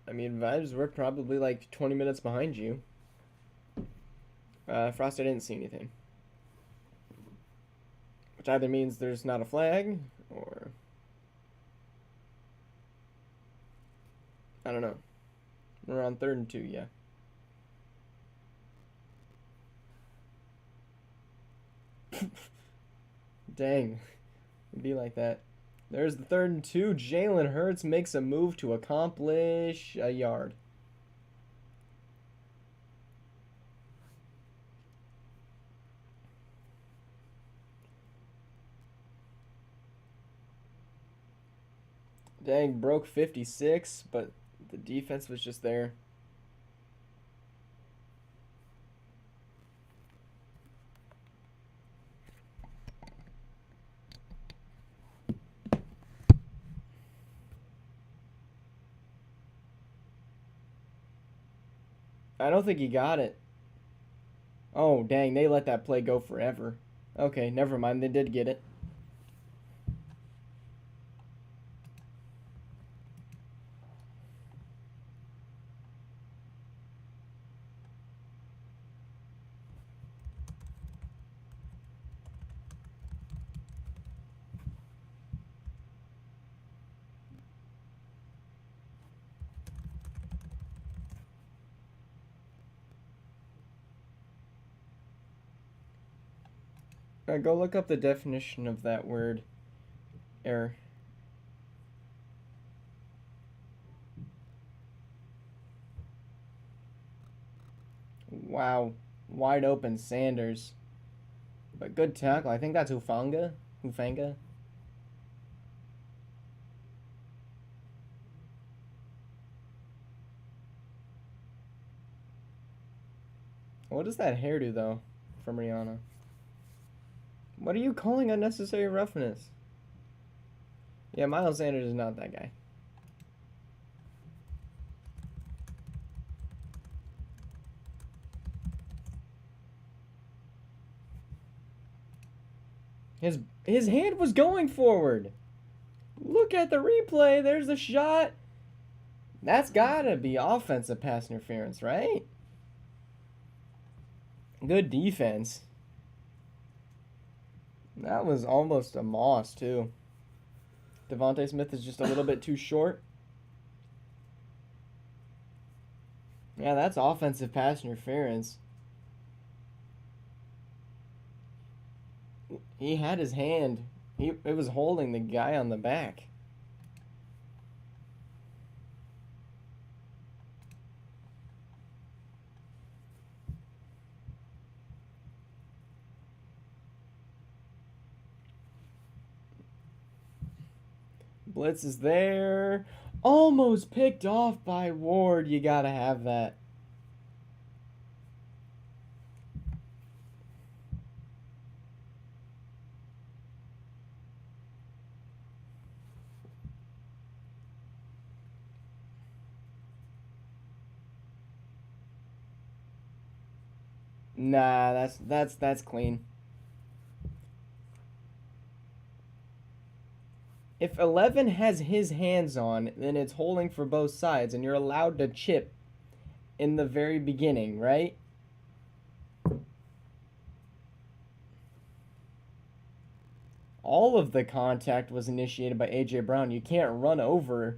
I mean, vibes were probably like 20 minutes behind you. Frost, I didn't see anything. Which either means there's not a flag, or... I don't know. We're on 3rd and 2, yeah. Dang. It'd be like that. There's the 3rd and 2. Jalen Hurts makes a move to accomplish a yard. Dang, broke 56, but the defense was just there. I don't think he got it. Oh, dang, they let that play go forever. Okay, never mind, they did get it. Go look up the definition of that word. Error. Wow. Wide open Sanders. But good tackle. I think that's Hufanga. Hufanga. What does that hair do, though, from Rihanna? What are you calling unnecessary roughness? Yeah, Miles Sanders is not that guy. His hand was going forward. Look at the replay. There's the shot. That's gotta be offensive pass interference, right? Good defense. That was almost a Moss, too. Devontae Smith is just a little bit too short. Yeah, that's offensive pass interference. He had his hand. It was holding the guy on the back. Blitz is there. Almost picked off by Ward. You gotta have that. Nah, that's clean. If 11 has his hands on, then it's holding for both sides, and you're allowed to chip in the very beginning, right? All of the contact was initiated by A.J. Brown. You can't run over.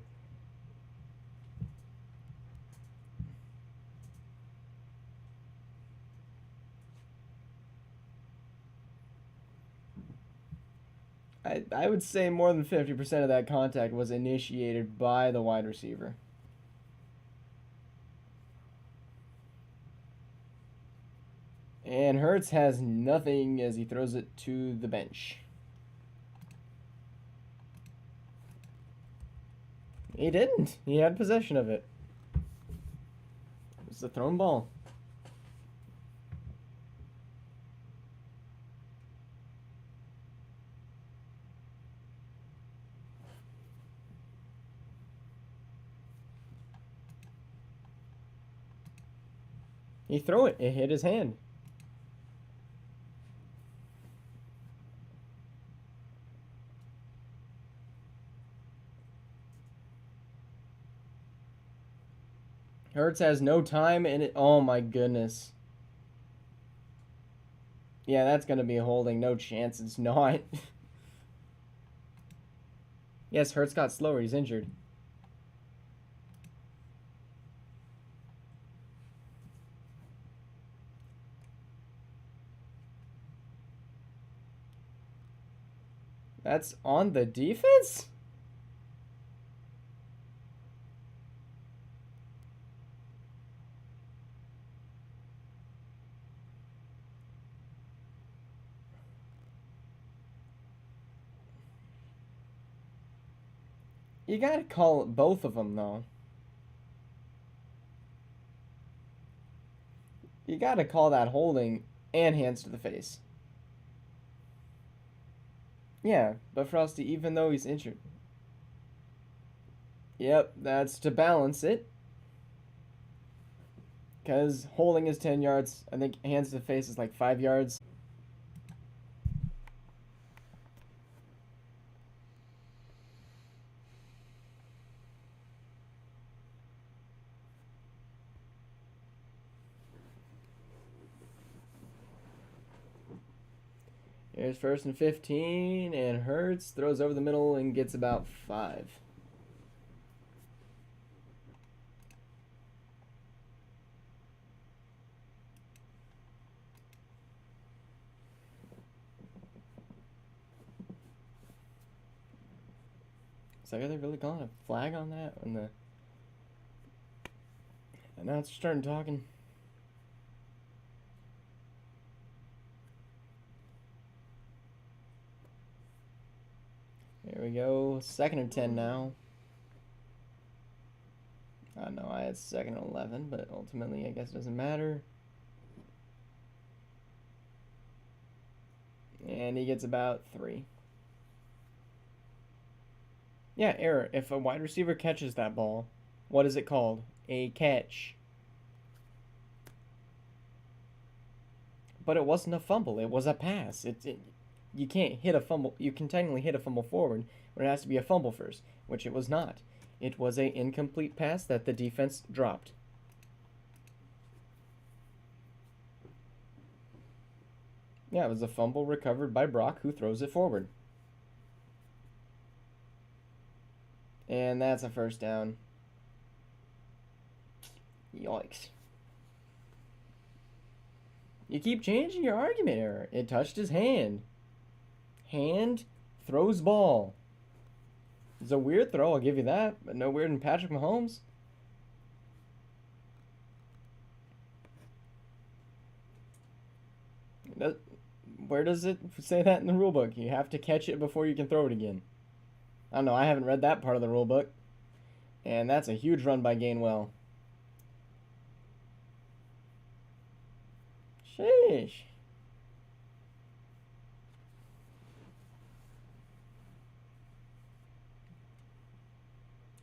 I would say more than 50% of that contact was initiated by the wide receiver. And Hurts has nothing as he throws it to the bench. He didn't. He had possession of it. It was a thrown ball. He threw it. It hit his hand. Hurts has no time in it. Oh my goodness. Yeah, that's going to be a holding. No chance it's not. Yes, Hurts got slower. He's injured. That's on the defense? You gotta call both of them, though. You gotta call that holding and hands to the face. Yeah, but Frosty, even though he's injured. Yep, that's to balance it. Because holding is 10 yards. I think hands to the face is like 5 yards. Here's 1st and 15, and Hurts throws over the middle and gets about 5. So are they really calling a flag on that? And the announcer starting talking. There we go. 2nd and 10 now. I know I had 2nd and 11, but ultimately I guess it doesn't matter. And he gets about 3. Yeah, error. If a wide receiver catches that ball, what is it called? A catch. But it wasn't a fumble. It was a pass. You can't hit a fumble. You can technically hit a fumble forward, but it has to be a fumble first, which it was not. It was an incomplete pass that the defense dropped. Yeah, it was a fumble recovered by Brock, who throws it forward. And that's a 1st down. Yikes. You keep changing your argument, Error. It touched his hand. Hand throws ball. It's a weird throw, I'll give you that, but no weird than Patrick Mahomes. Where does it say that in the rulebook? You have to catch it before you can throw it again. I don't know, I haven't read that part of the rule book. And that's a huge run by Gainwell. Sheesh.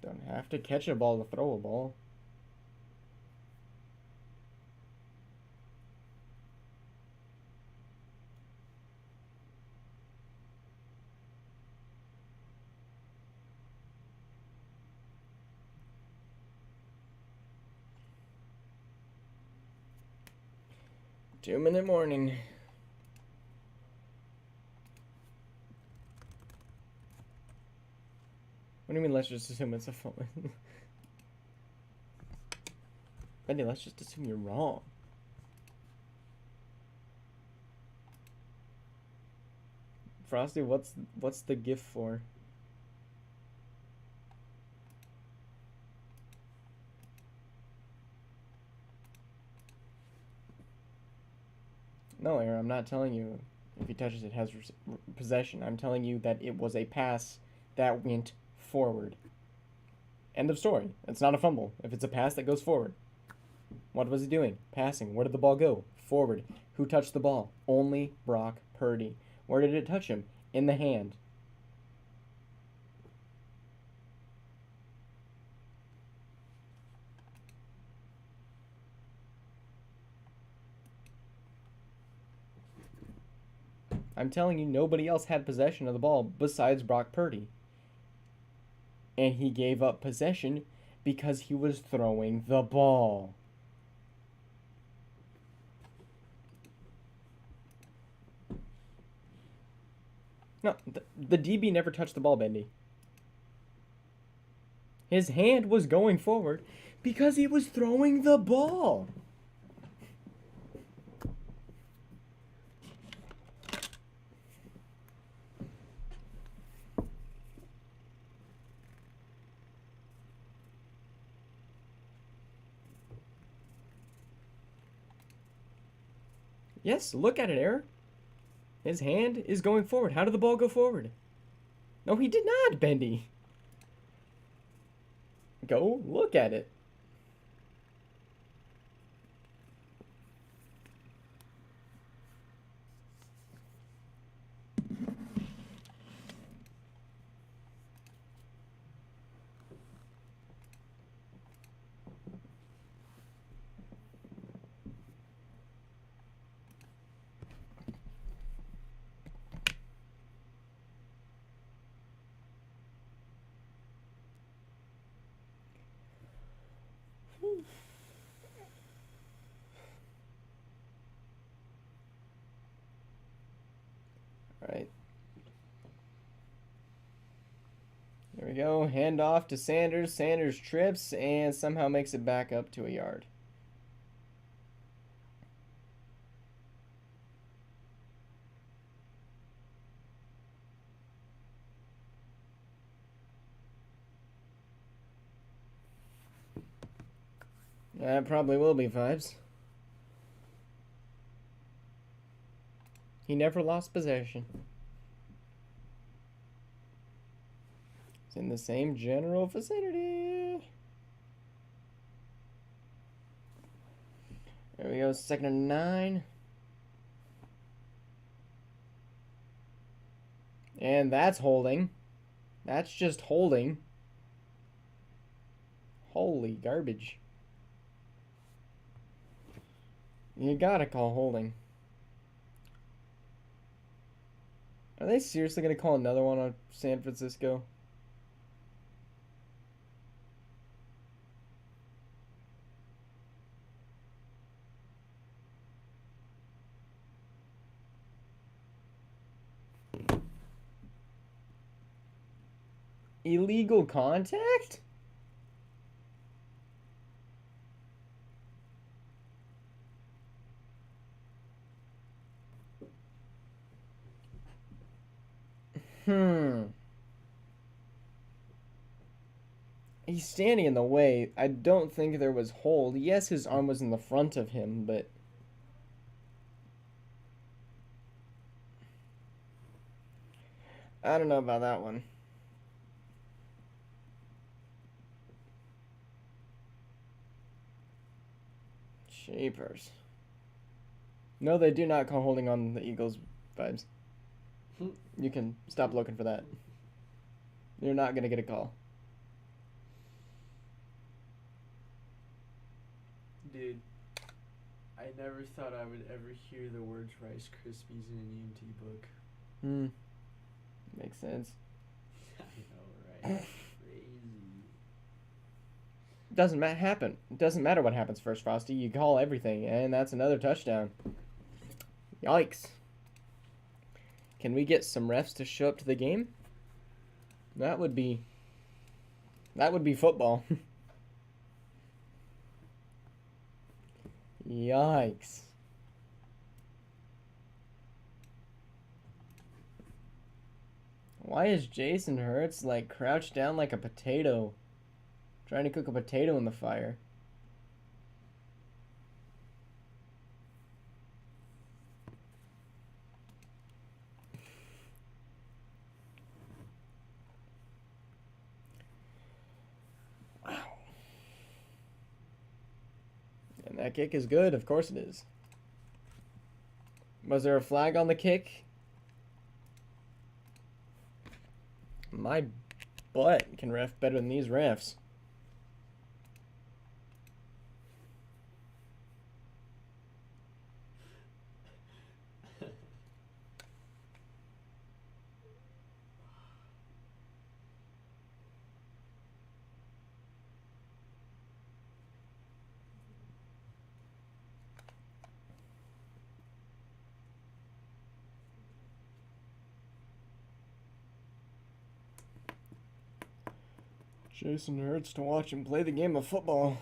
Don't have to catch a ball to throw a ball. Two-minute morning. What do you mean, let's just assume it's a phone? Bendy, let's just assume you're wrong. Frosty, what's the gift for? No, Aaron, I'm not telling you if he touches it has possession. I'm telling you that it was a pass that went forward. End of story. It's not a fumble. If it's a pass that goes forward. What was he doing? Passing. Where did the ball go? Forward. Who touched the ball? Only Brock Purdy. Where did it touch him? In the hand. I'm telling you, nobody else had possession of the ball besides Brock Purdy. And he gave up possession because he was throwing the ball. No, the DB never touched the ball, Bendy. His hand was going forward because he was throwing the ball. Yes, look at it, Eric. His hand is going forward. How did the ball go forward? No, he did not, Bendy. Go look at it. All right. There we go. Hand off to Sanders. Sanders trips and somehow makes it back up to a yard. That probably will be fives. He never lost possession. It's in the same general vicinity. There we go, 2nd and 9. And that's holding. That's just holding. Holy garbage. You gotta call holding. Are they seriously gonna call another one on San Francisco? Illegal contact? He's standing in the way. I don't think there was hold. Yes, his arm was in the front of him, but... I don't know about that one. Shapers. No, they do not call holding on the Eagles vibes. You can stop looking for that. You're not going to get a call. Dude, I never thought I would ever hear the words Rice Krispies in an EMT book. Makes sense. I know, right? Crazy. Doesn't happen. It doesn't matter what happens first, Frosty. You call everything, and that's another touchdown. Yikes. Can we get some refs to show up to the game? That would be football. Yikes. Why is Jason Hurts like crouched down like a potato? Trying to cook a potato in the fire. Wow. And that kick is good. Of course it is. Was there a flag on the kick? My butt can ref better than these refs. Jason Hurts to watch him play the game of football.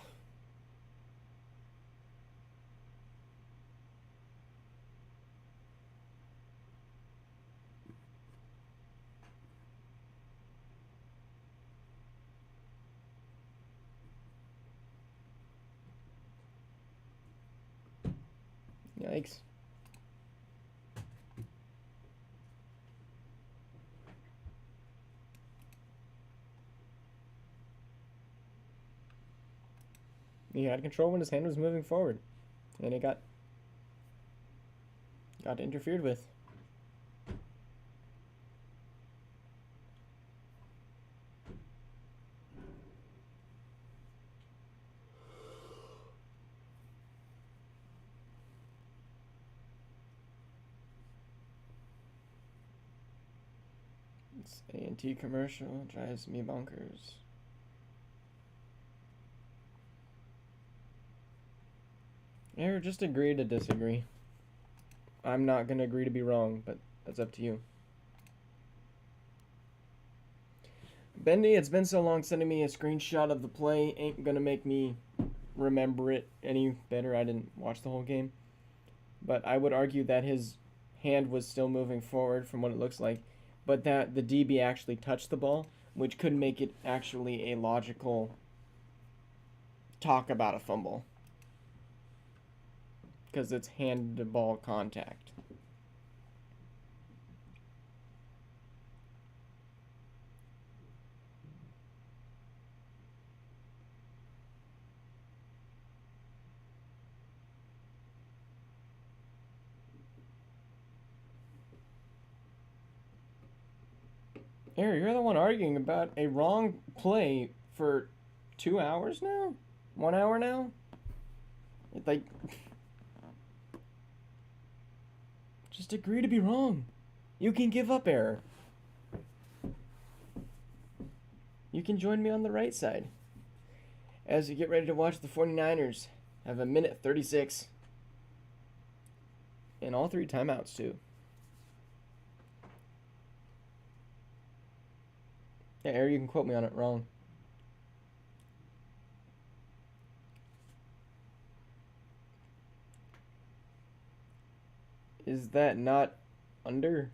Yikes. He had control when his hand was moving forward, and it got interfered with. It's A&T commercial drives me bonkers. Or just agree to disagree. I'm not going to agree to be wrong, but that's up to you. Bendy, it's been so long, sending me a screenshot of the play ain't going to make me remember it any better. I didn't watch the whole game. But I would argue that his hand was still moving forward from what it looks like, but that the DB actually touched the ball, which could make it actually a logical talk about a fumble. Because it's hand-to-ball contact. Harry, you're the one arguing about a wrong play for 2 hours now? 1 hour now? Like... Just agree to be wrong. You can give up error. You can join me on the right side. As we get ready to watch the 49ers have a minute 36. And all 3 timeouts, too. Yeah, Eric, you can quote me on it wrong. Is that not under?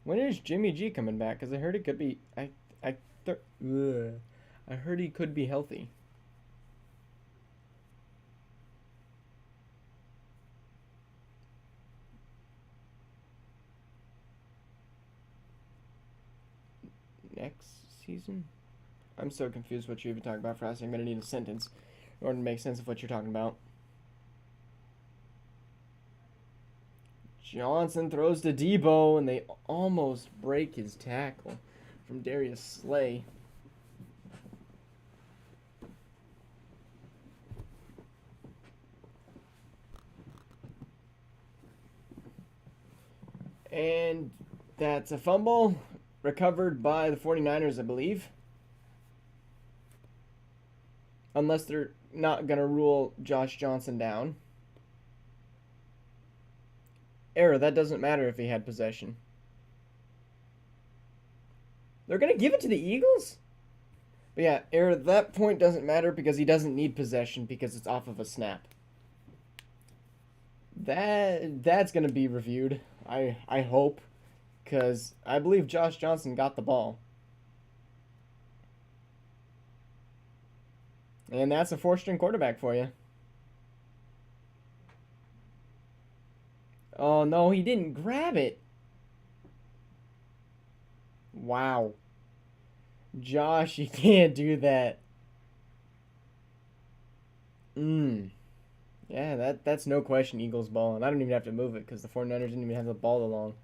When is Jimmy G coming back? Because I heard it could be... I heard he could be healthy. next season? I'm so confused what you're even talking about, Frosty. I'm gonna need a sentence in order to make sense of what you're talking about. Johnson throws to Debo, and they almost break his tackle from Darius Slay. And that's a fumble recovered by the 49ers, I believe. Unless they're not going to rule Josh Johnson down. Error, that doesn't matter if he had possession. They're going to give it to the Eagles? But yeah, error, that point doesn't matter because he doesn't need possession because it's off of a snap. That's going to be reviewed, I hope, because I believe Josh Johnson got the ball. And that's a four-string quarterback for you. Oh, no, he didn't grab it. Wow. Josh, you can't do that. Yeah, that's no question Eagles ball. And I don't even have to move it because the 49ers didn't even have the ball along.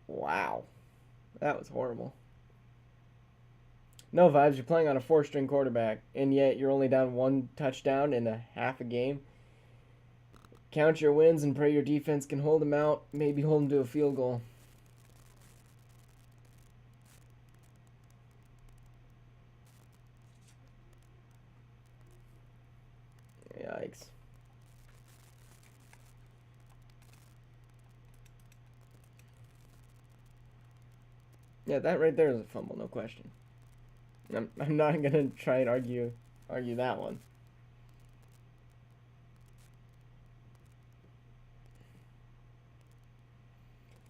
Wow. That was horrible. No vibes, you're playing on a four-string quarterback, and yet you're only down one touchdown in a half a game. Count your wins and pray your defense can hold them out, maybe hold them to a field goal. Yikes. Yeah, that right there is a fumble, no question. I'm not gonna try and argue that one.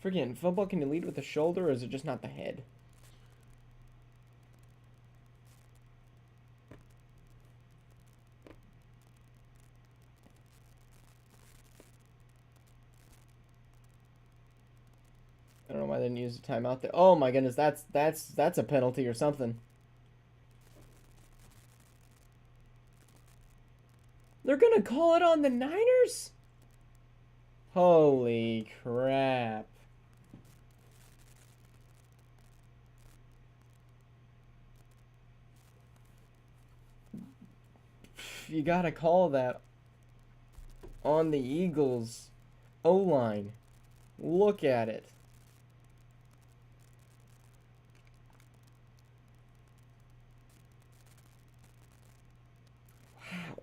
Forget, football, can you lead with the shoulder, or is it just not the head? I don't know why they didn't use a timeout there. Oh my goodness, that's a penalty or something. They're gonna call it on the Niners? Holy crap. You gotta call that on the Eagles O-line. Look at it. Wow.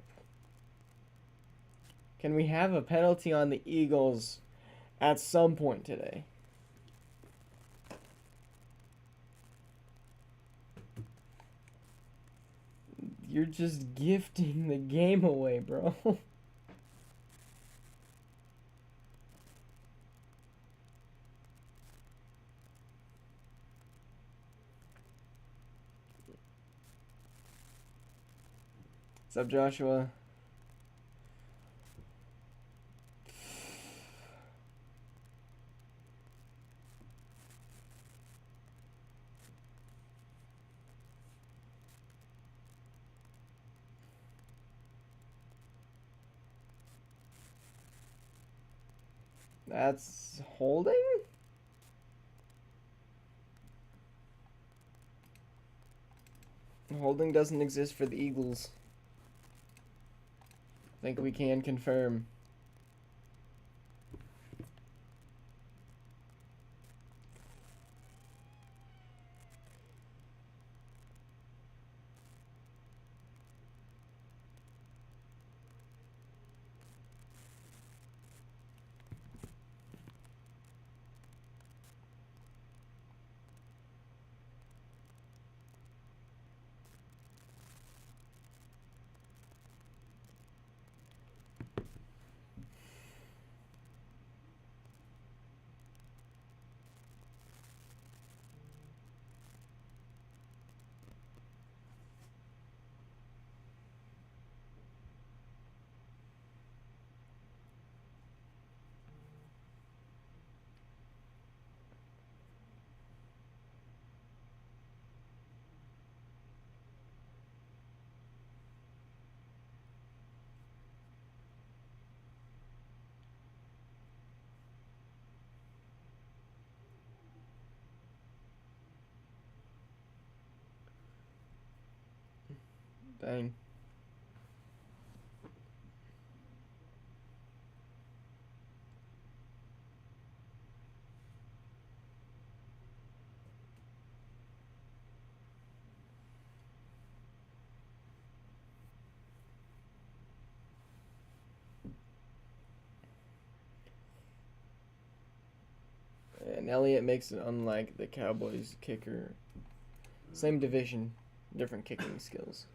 Can we have a penalty on the Eagles at some point today? You're just gifting the game away, bro. What's up, Joshua? That's holding? Holding doesn't exist for the Eagles. I think we can confirm. Dang. And Elliott makes it unlike the Cowboys kicker. Same division, different kicking skills.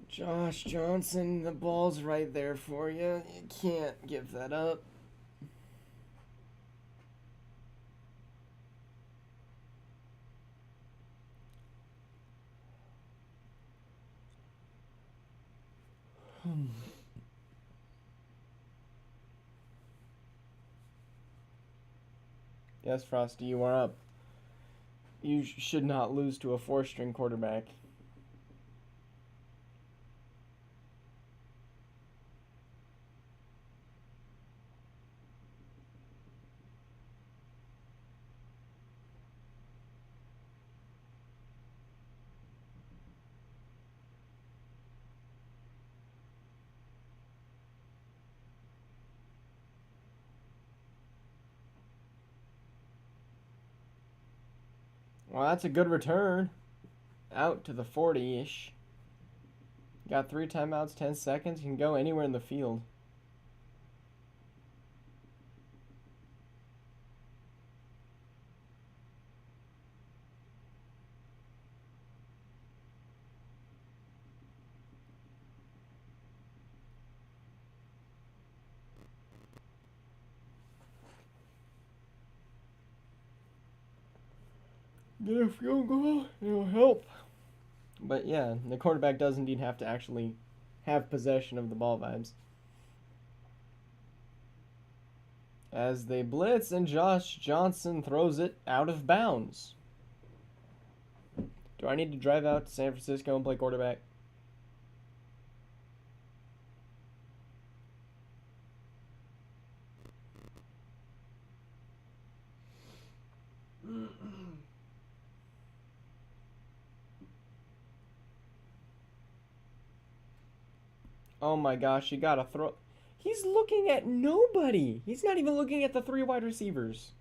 Josh Johnson, the ball's right there for you. You can't give that up. Yes, Frosty, you are up. You should not lose to a four-string quarterback. Well, that's a good return. Out to the 40-ish. Got 3 timeouts, 10 seconds. You can go anywhere in the field. Get a field goal, it'll help. But yeah, the quarterback does indeed have to actually have possession of the ball, vibes. As they blitz, and Josh Johnson throws it out of bounds. Do I need to drive out to San Francisco and play quarterback? Oh my gosh, you gotta throw. He's looking at nobody. He's not even looking at the 3 wide receivers.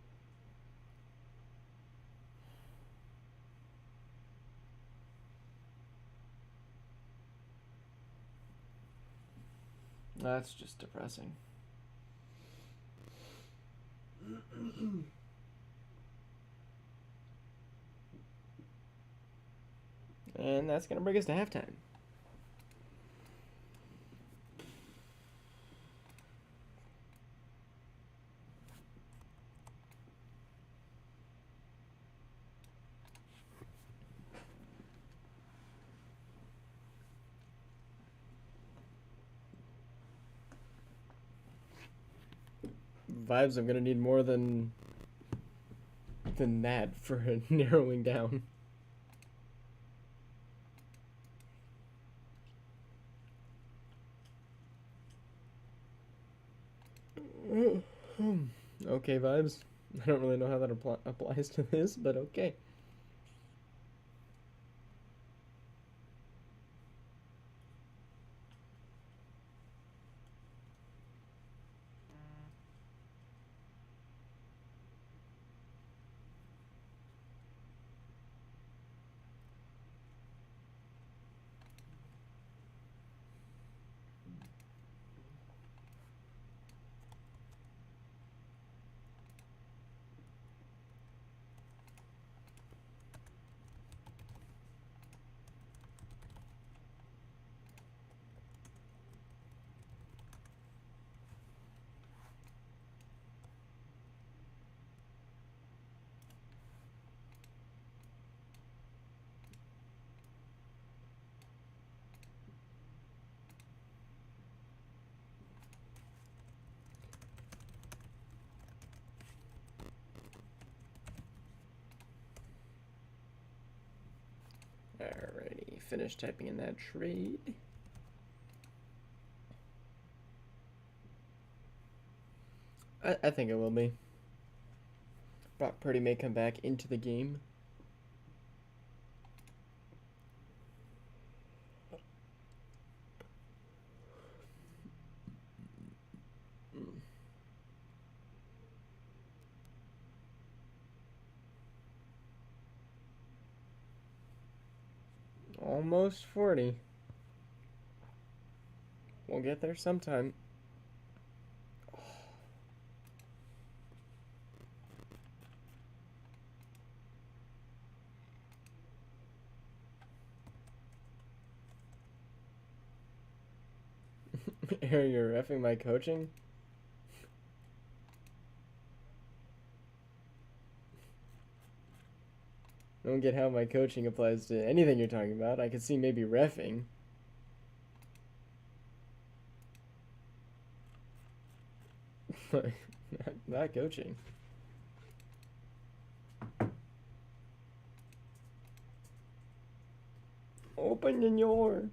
That's just depressing. And that's going to bring us to halftime. Vibes, I'm going to need more than that for narrowing down. Okay, vibes. I don't really know how that applies to this, but okay. Alrighty, finish typing in that trade. I think it will be. Brock Purdy may come back into the game. Almost 40. We'll get there sometime. You're reffing my coaching? I don't get how my coaching applies to anything you're talking about. I could see maybe reffing. not coaching. Open the door.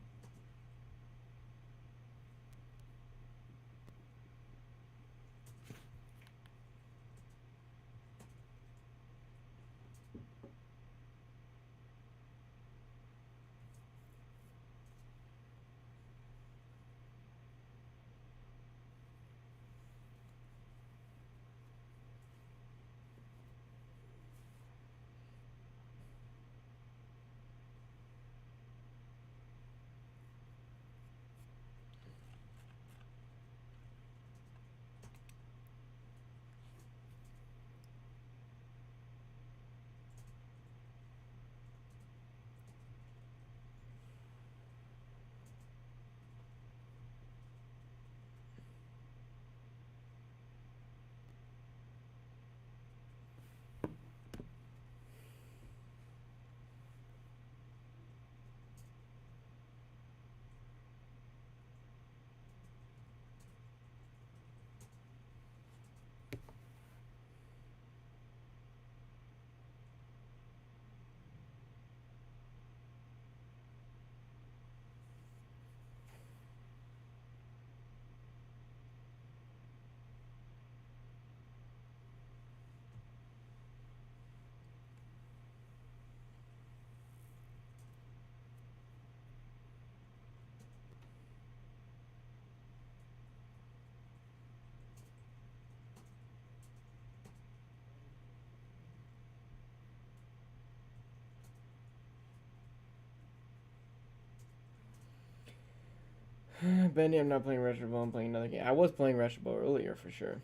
Benny, I'm not playing Retro Ball, I'm playing another game. I was playing Retro Ball earlier for sure.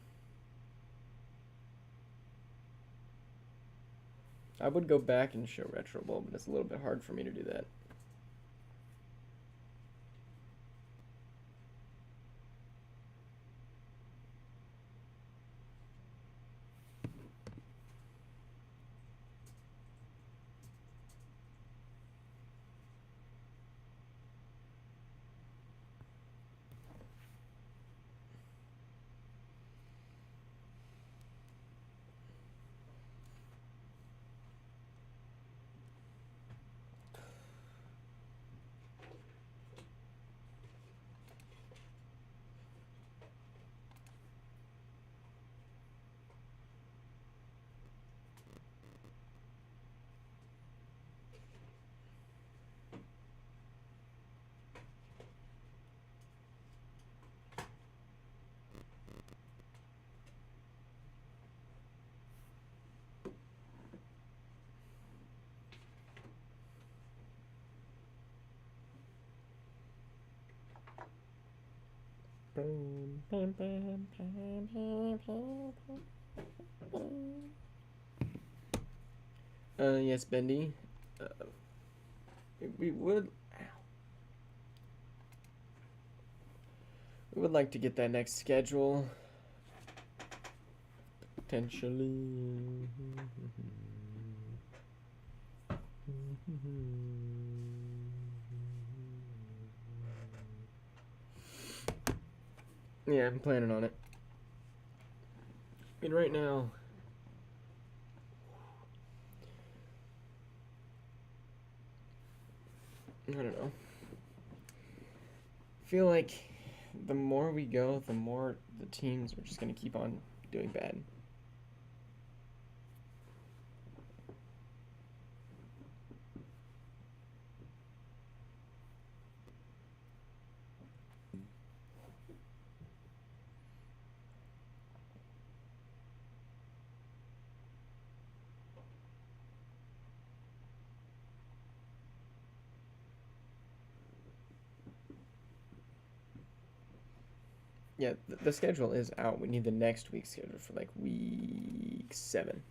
I would go back and show Retro Ball, but it's a little bit hard for me to do that. Yes, Bendy. We would like to get that next schedule. Potentially. Yeah, I'm planning on it. I mean, right now, I don't know. I feel like the more we go, the more the teams are just gonna keep on doing bad. Yeah, the schedule is out. We need the next week's schedule for like week 7.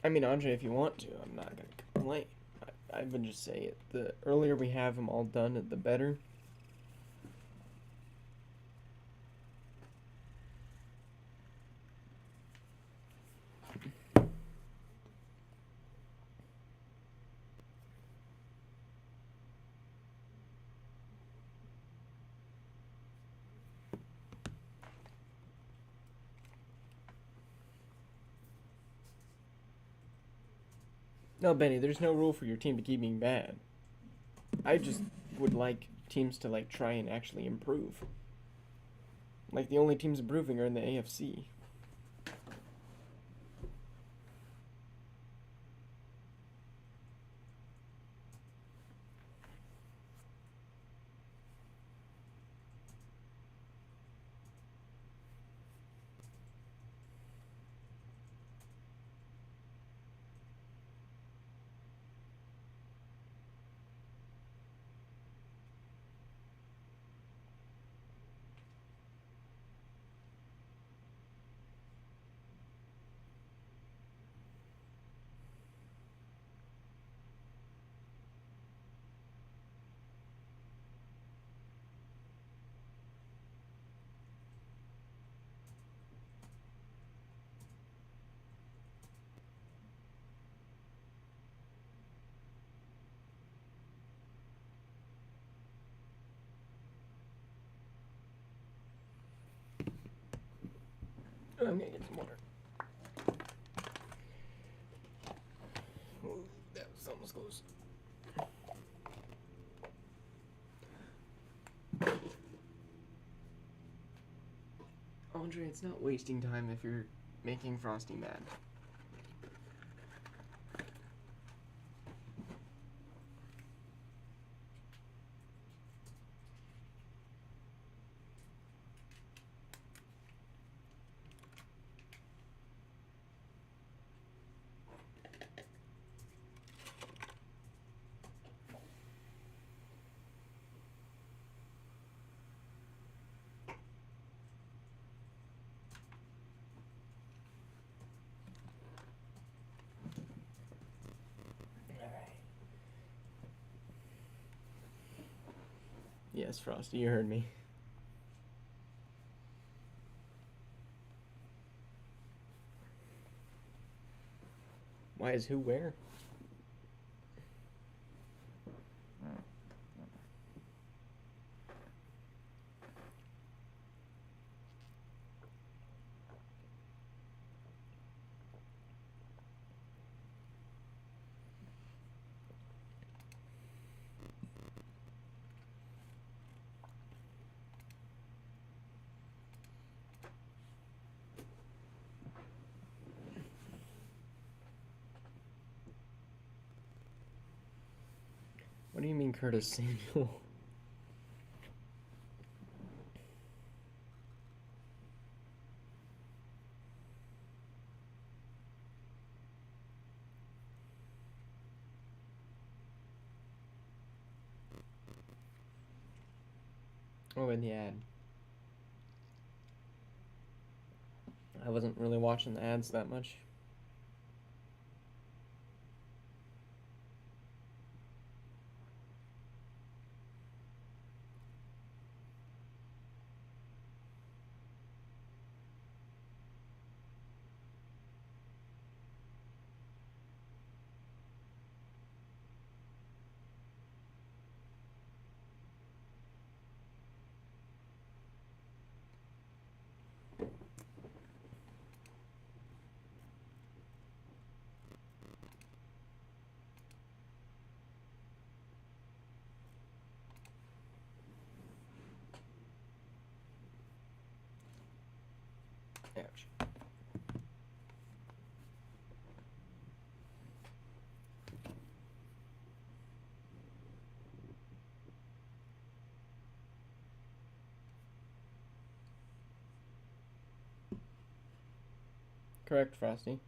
I mean, Andre, if you want to, I'm not gonna complain. I would just say it. The earlier we have them all done, the better. No, Benny, there's no rule for your team to keep being bad. I just would like teams to like try and actually improve. Like the only teams improving are in the AFC. I'm gonna get some water. Ooh, that was almost close. Andre, it's not wasting time if you're making Frosty mad. Yes, Frosty, you heard me. Why is who where? What do you mean, Curtis Samuel? Oh, in the ad. I wasn't really watching the ads that much. Ouch. Correct, Frosty.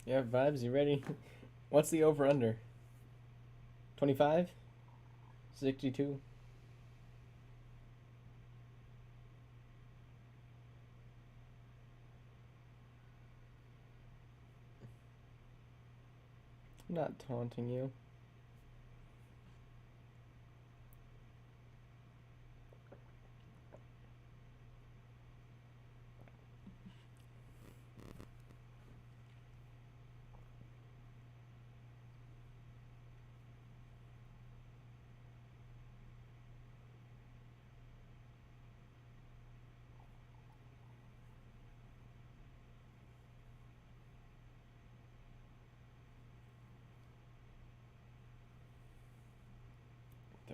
You have vibes? You ready? What's the over-under? 25? 62? I'm not taunting you.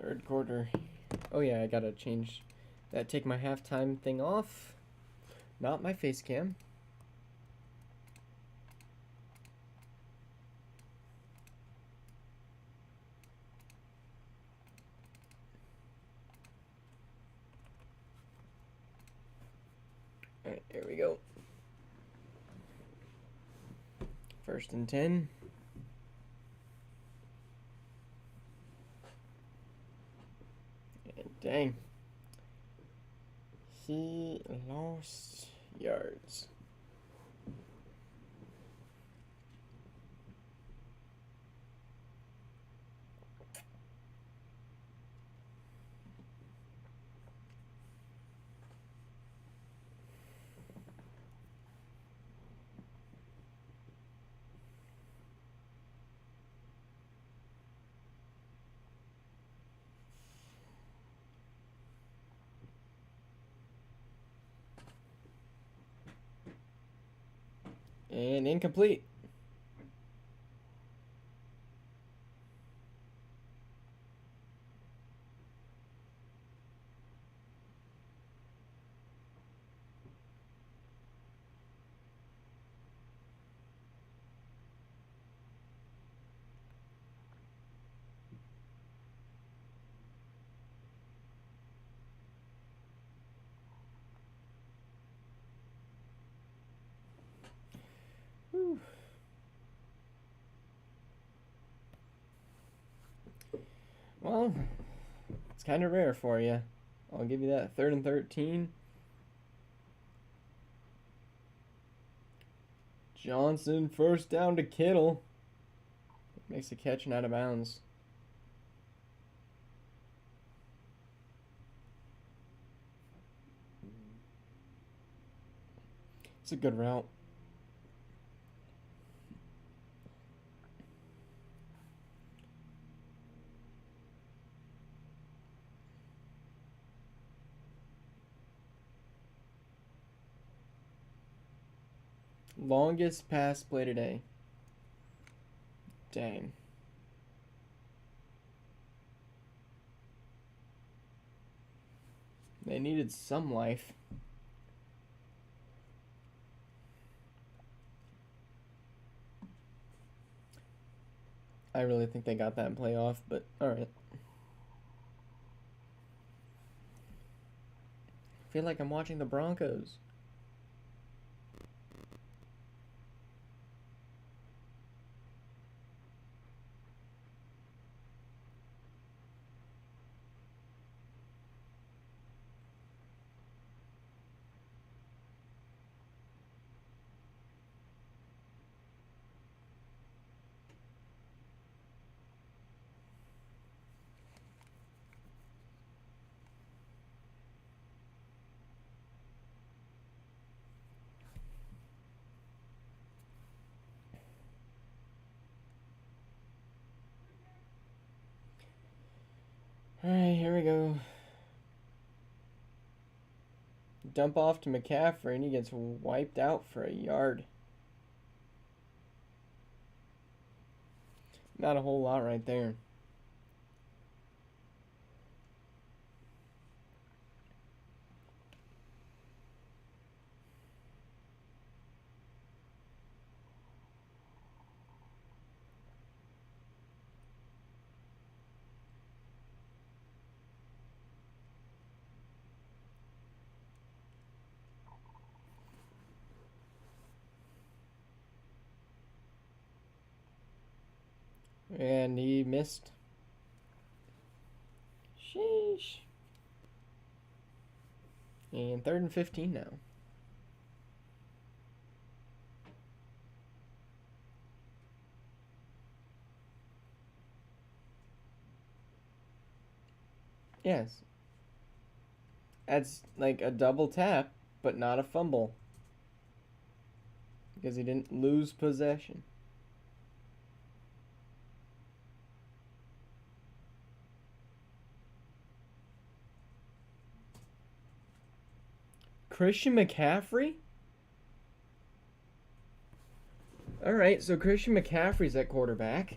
Third quarter. Oh yeah, I gotta change that. Take my halftime thing off. Not my face cam. Alright, here we go. 1st and 10. And dang. He lost yards. And incomplete. Whew. Well, it's kind of rare for you. I'll give you that. 3rd and 13. Johnson, 1st down to Kittle. Makes a catch and out of bounds. It's a good route. Longest pass play today. Dang. They needed some life. I really think they got that play off, but alright. I feel like I'm watching the Broncos. Alright, here we go. Dump off to McCaffrey and he gets wiped out for a yard. Not a whole lot right there. And he missed. Sheesh. And 3rd and 15 now. Yes. That's like a double tap, but not a fumble. Because he didn't lose possession. Christian McCaffrey? Alright, so Christian McCaffrey's at quarterback.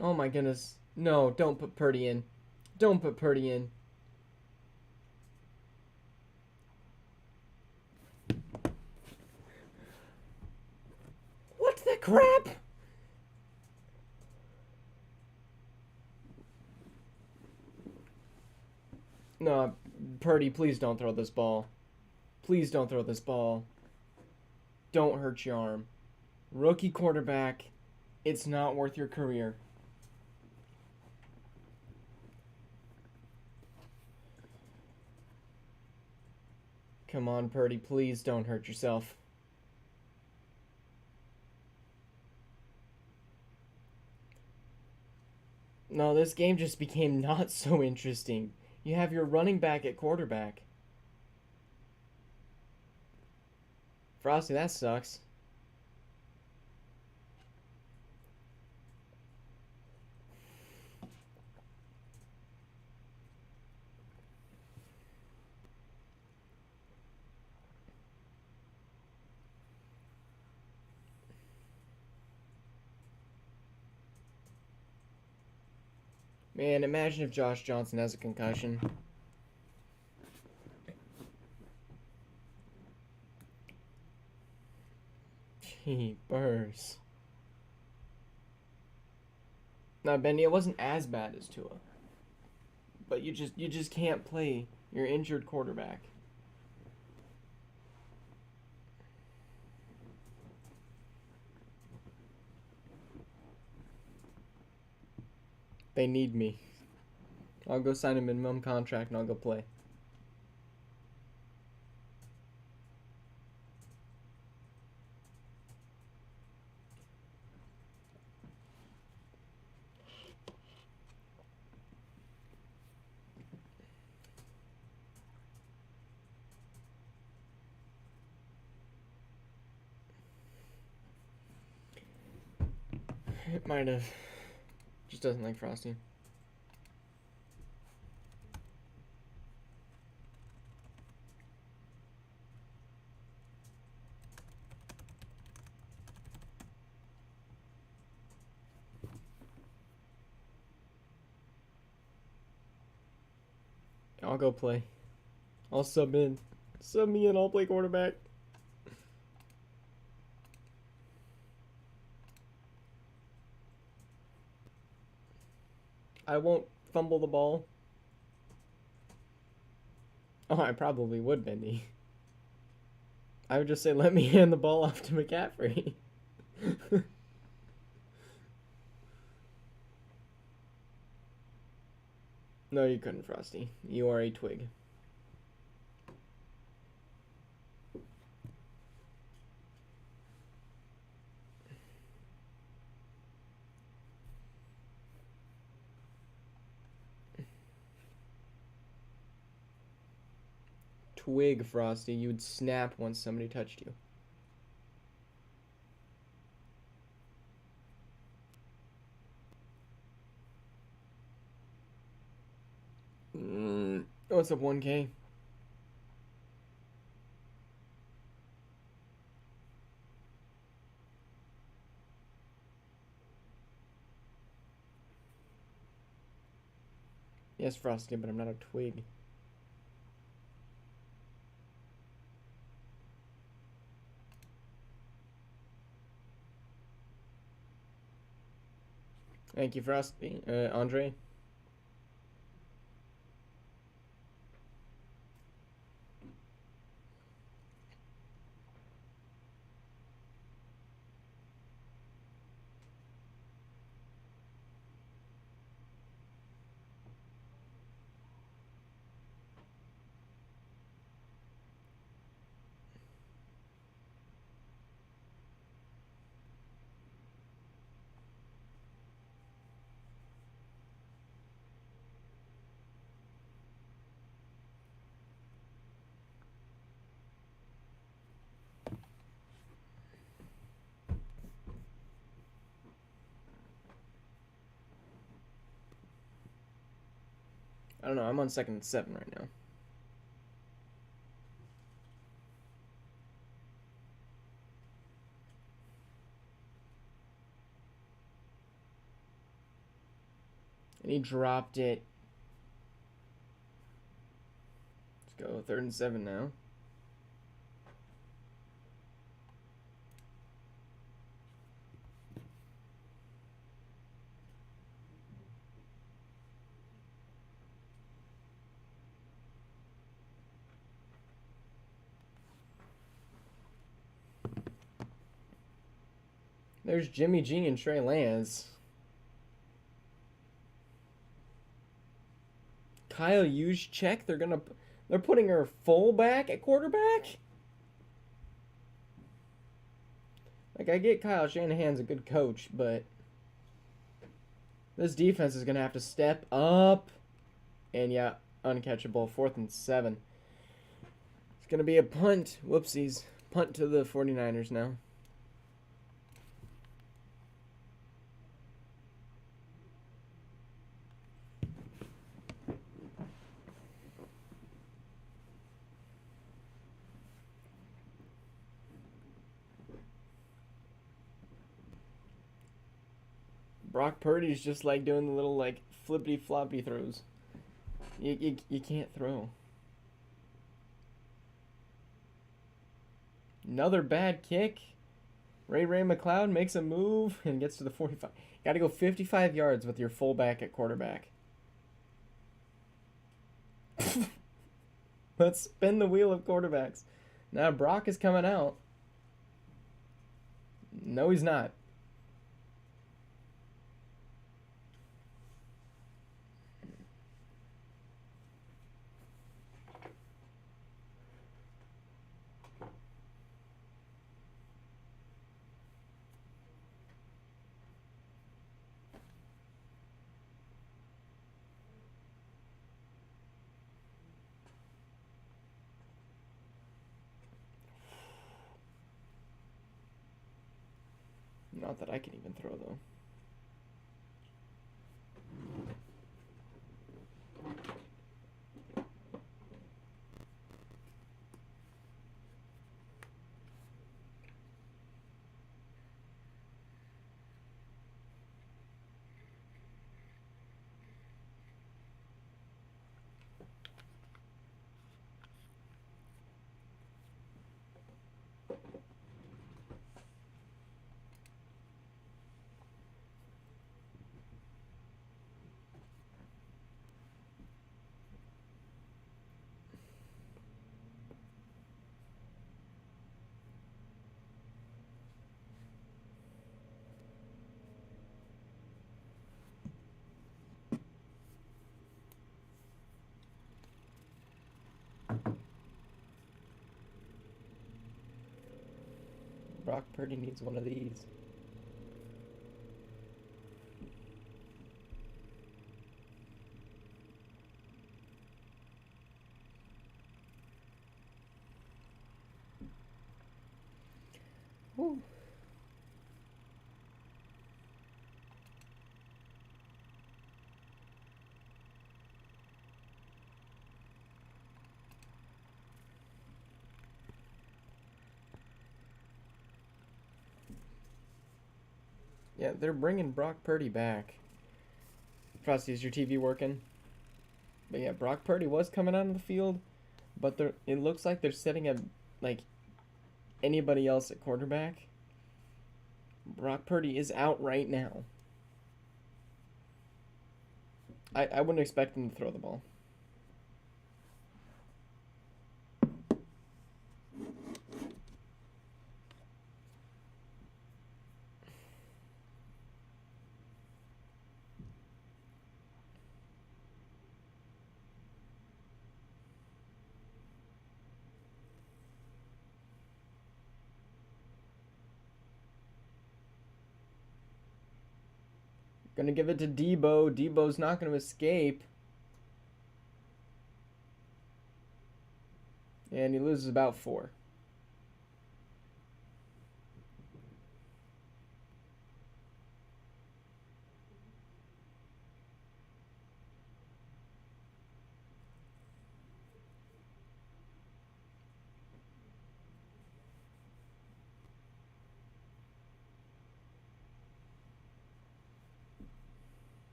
Oh my goodness. No, don't put Purdy in. Don't put Purdy in. What the crap? No, Purdy, please don't throw this ball. Please don't throw this ball. Don't hurt your arm. Rookie quarterback. It's not worth your career. Come on, Purdy, please don't hurt yourself. No, this game just became not so interesting. You have your running back at quarterback. Frosty, that sucks. Man, imagine if Josh Johnson has a concussion. Jeepers. Now, Benny, it wasn't as bad as Tua. But you just can't play your injured quarterback. They need me. I'll go sign a minimum contract and I'll go play. It might have. Just doesn't like Frosty. I'll go play. I'll sub in. Sub me in, I'll play quarterback. I won't fumble the ball. Oh, I probably would, Bendy. I would just say, let me hand the ball off to McCaffrey. No, you couldn't, Frosty. You are a twig. twig, Frosty. You would snap once somebody touched you. What's up, 1K? Yes, Frosty, but I'm not a twig. Thank you, Frosty. Andre? I don't know. I'm on 2nd and 7 right now. And he dropped it. Let's go 3rd and 7 now. There's Jimmy G and Trey Lance. Kyle Juszczyk. They're putting her fullback at quarterback. Like, I get Kyle Shanahan's a good coach, but this defense is gonna have to step up. And yeah, uncatchable. 4th and 7. It's gonna be a punt. Whoopsies. Punt to the 49ers now. Brock Purdy's just like doing the little like flippity floppy throws. You can't throw. Another bad kick. Ray McLeod makes a move and gets to the 45. Got to go 55 yards with your fullback at quarterback. Let's spin the wheel of quarterbacks. Now Brock is coming out. No, he's not. Not that I can even throw, though. Brock Purdy needs one of these. Whew. Yeah, they're bringing Brock Purdy back. Frosty, is your TV working? But yeah, Brock Purdy was coming out of the field, but it looks like they're setting up like anybody else at quarterback. Brock Purdy is out right now. I wouldn't expect him to throw the ball. Gonna give it to Debo. Debo's not gonna escape. And he loses about 4.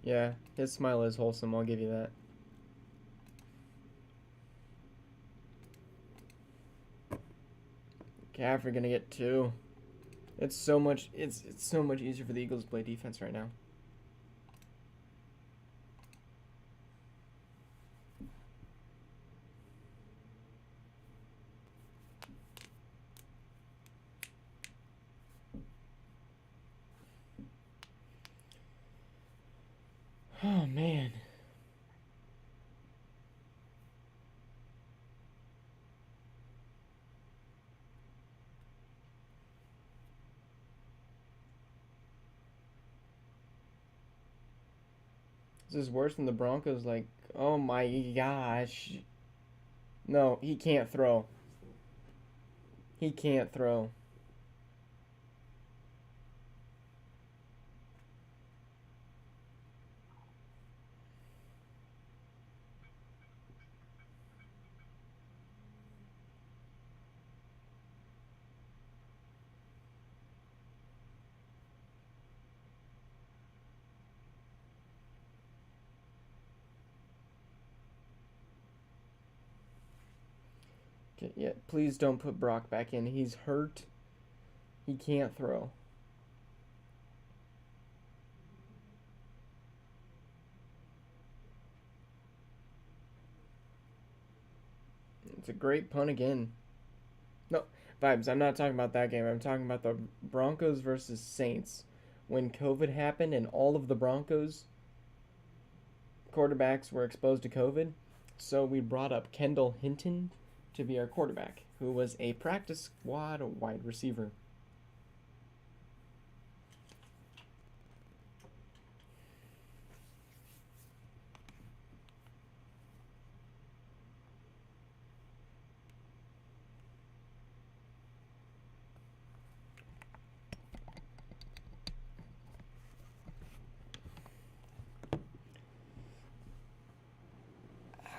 Yeah, his smile is wholesome, I'll give you that. Caffrey gonna get 2. It's so much easier for the Eagles to play defense right now. Oh man. This is worse than the Broncos. Like, oh my gosh. No, he can't throw. He can't throw. Okay, yeah, please don't put Brock back in. He's hurt. He can't throw. It's a great punt again. No, Vibes, I'm not talking about that game. I'm talking about the Broncos versus Saints. When COVID happened and all of the Broncos quarterbacks were exposed to COVID, so we brought up Kendall Hinton to be our quarterback, who was a practice squad wide receiver.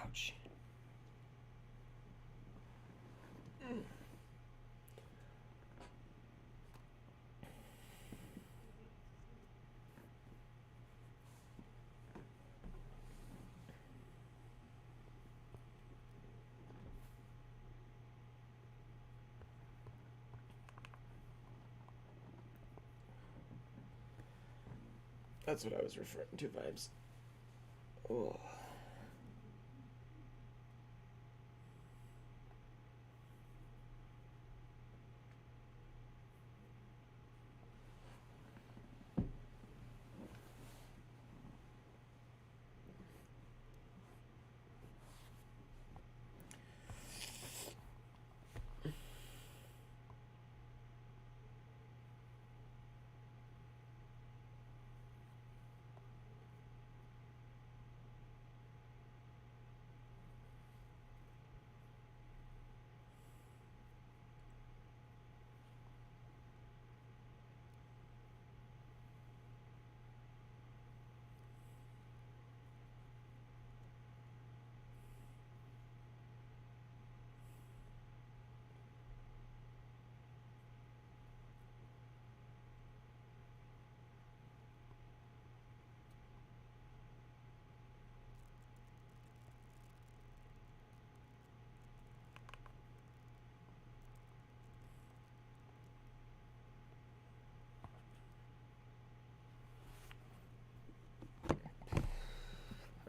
Ouch. That's what I was referring to, Vibes. Oh.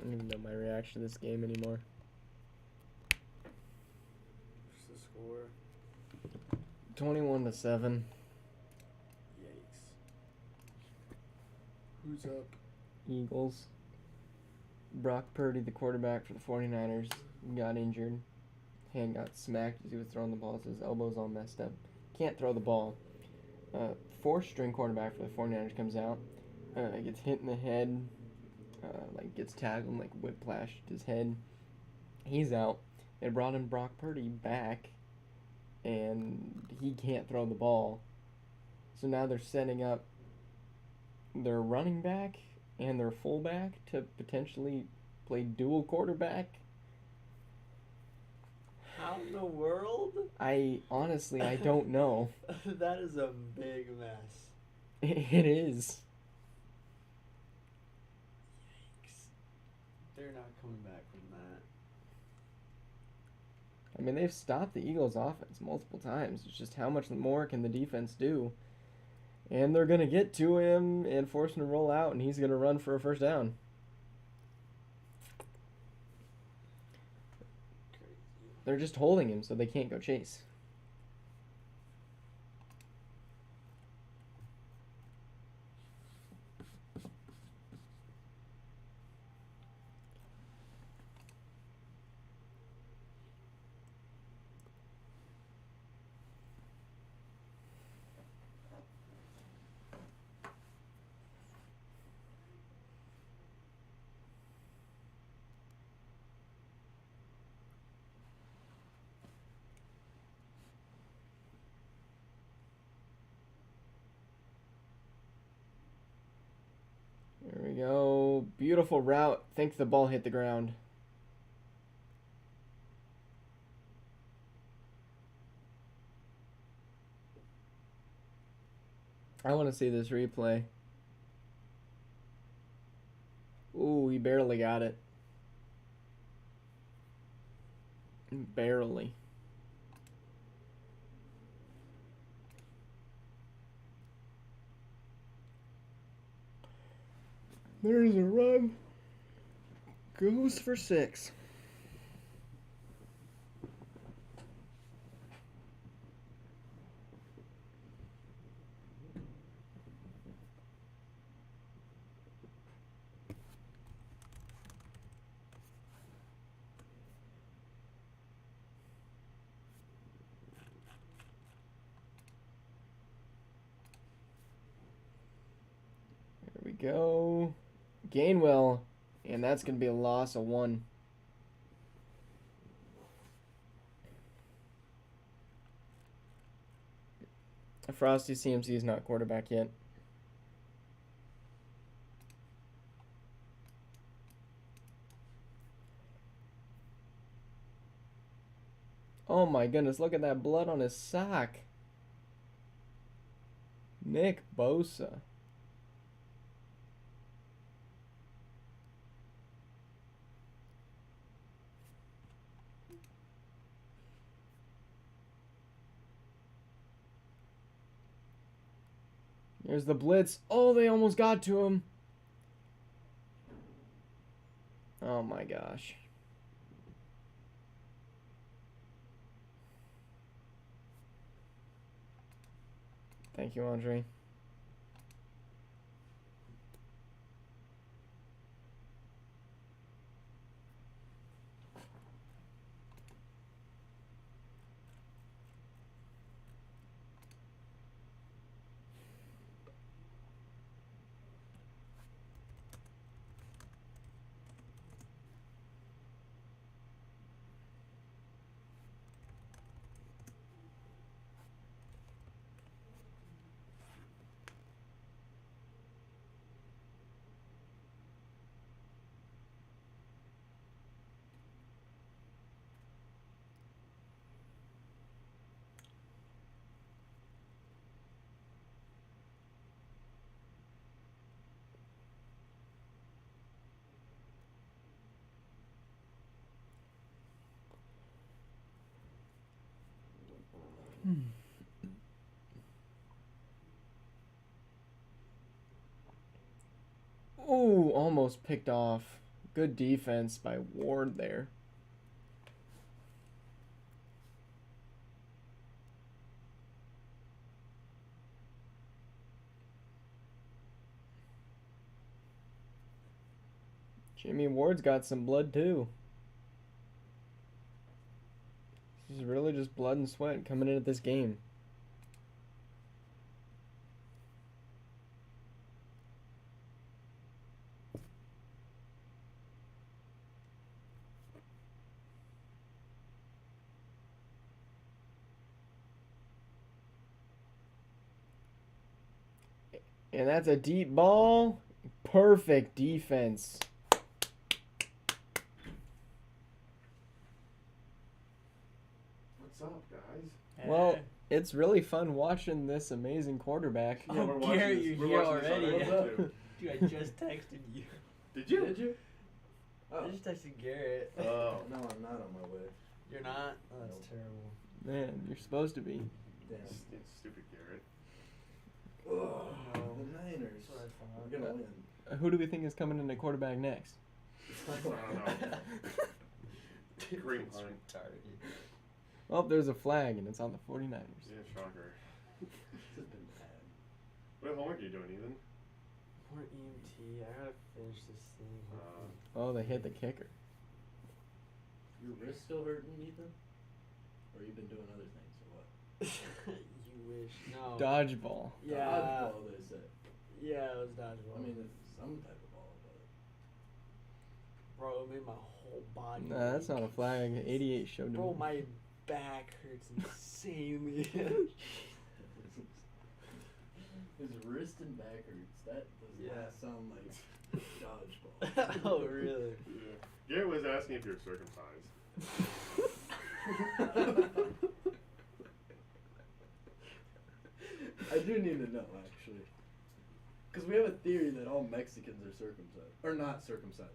don't even know my reaction to this game anymore. What's the score? 21-7. Yikes. Who's up? Eagles. Brock Purdy, the quarterback for the 49ers, got injured. Hand got smacked as he was throwing the ball. So his elbow's all messed up. Can't throw the ball. Four-string quarterback for the 49ers comes out. Gets hit in the head. Gets tackled and whiplashed his head. He's out. They brought in Brock Purdy back, and he can't throw the ball. So now they're setting up their running back and their fullback to potentially play dual quarterback. How in the world? I don't know. That is a big mess. It is. Yikes. They're not coming back from that. I mean, they've stopped the Eagles' offense multiple times. It's just how much more can the defense do? And they're going to get to him and force him to roll out, and he's going to run for a first down. They're just holding him so they can't go chase. There we go. Beautiful route. Think the ball hit the ground. I want to see this replay. Ooh, he barely got it. Barely. There's a run. Goes for 6. There we go. Gainwell, and that's going to be a loss of 1. Frosty CMC is not quarterback yet. Oh my goodness, look at that blood on his sock. Nick Bosa. There's the blitz. Oh, they almost got to him. Oh my gosh. Thank you, Andre. Oh, almost picked off. Good defense by Ward there. Jimmy Ward's got some blood too. This is really just blood and sweat coming into this game. And that's a deep ball. Perfect defense. What's up, guys? Well, it's really fun watching this amazing quarterback. Yeah, we're watching Garrett, this- you're we're here watching this on already. YouTube, too. Dude, I just texted you. Did you? Did you? Oh. I just texted Garrett. Oh. No, I'm not on my way. You're not? Oh, that's Nope. terrible. Man, you're supposed to be. Damn. It's stupid Garrett. Oh, No. the Niners. That's what I thought. We're gonna win. Who do we think is coming into quarterback next? I don't know. Green It's pine. retarded. Well, there's a flag, and it's on the 49ers. Yeah, shocker. This has been bad. What homework are you doing, Ethan? More EMT. I gotta finish this thing. Oh, they hit the kicker. Your wrist still hurting, Ethan? Or you been doing other things, or what? You wish. No. Dodgeball. Yeah. Dodgeball, they say. Yeah, it was dodgeball. I mean, it's some type of ball, but. Bro, it made my whole body. Nah, that's not a flag. 88 showed Bro, him. my back hurts insanely. His wrist and back hurts. That does Yeah. not sound like dodgeball. Oh, really? Yeah. Garrett was asking if you're circumcised. I do need to know, actually. Because we have a theory that all Mexicans are circumcised. Or not circumcised.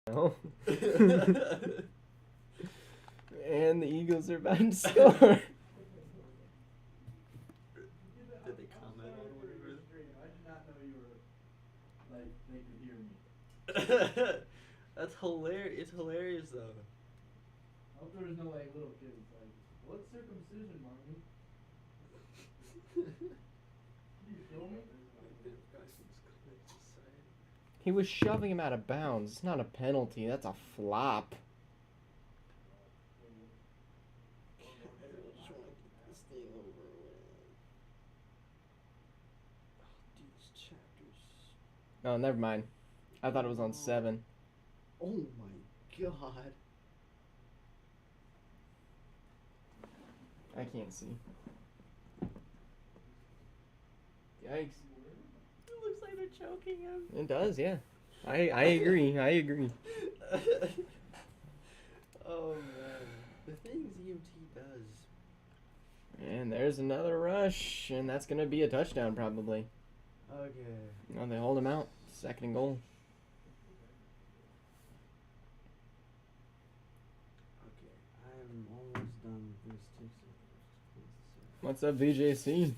No. And the Eagles are about to score. Did they comment on whatever? I did not know you were, like, they could hear me. That's hilarious. It's hilarious though. I hope there was no, like, little kids, like, what's circumcision, mommy? You kill me? He was shoving him out of bounds. It's not a penalty. That's a flop. Oh, never mind. I thought it was on 7. Oh my god. I can't see. Yikes. It looks like they're choking him. It does, yeah. I agree. I agree. Oh man, the things EMT does. And there's another rush, and that's gonna be a touchdown probably. Okay. No, they hold him out. 2nd and goal. Okay, I'm almost done with this Texas. What's up, VJC?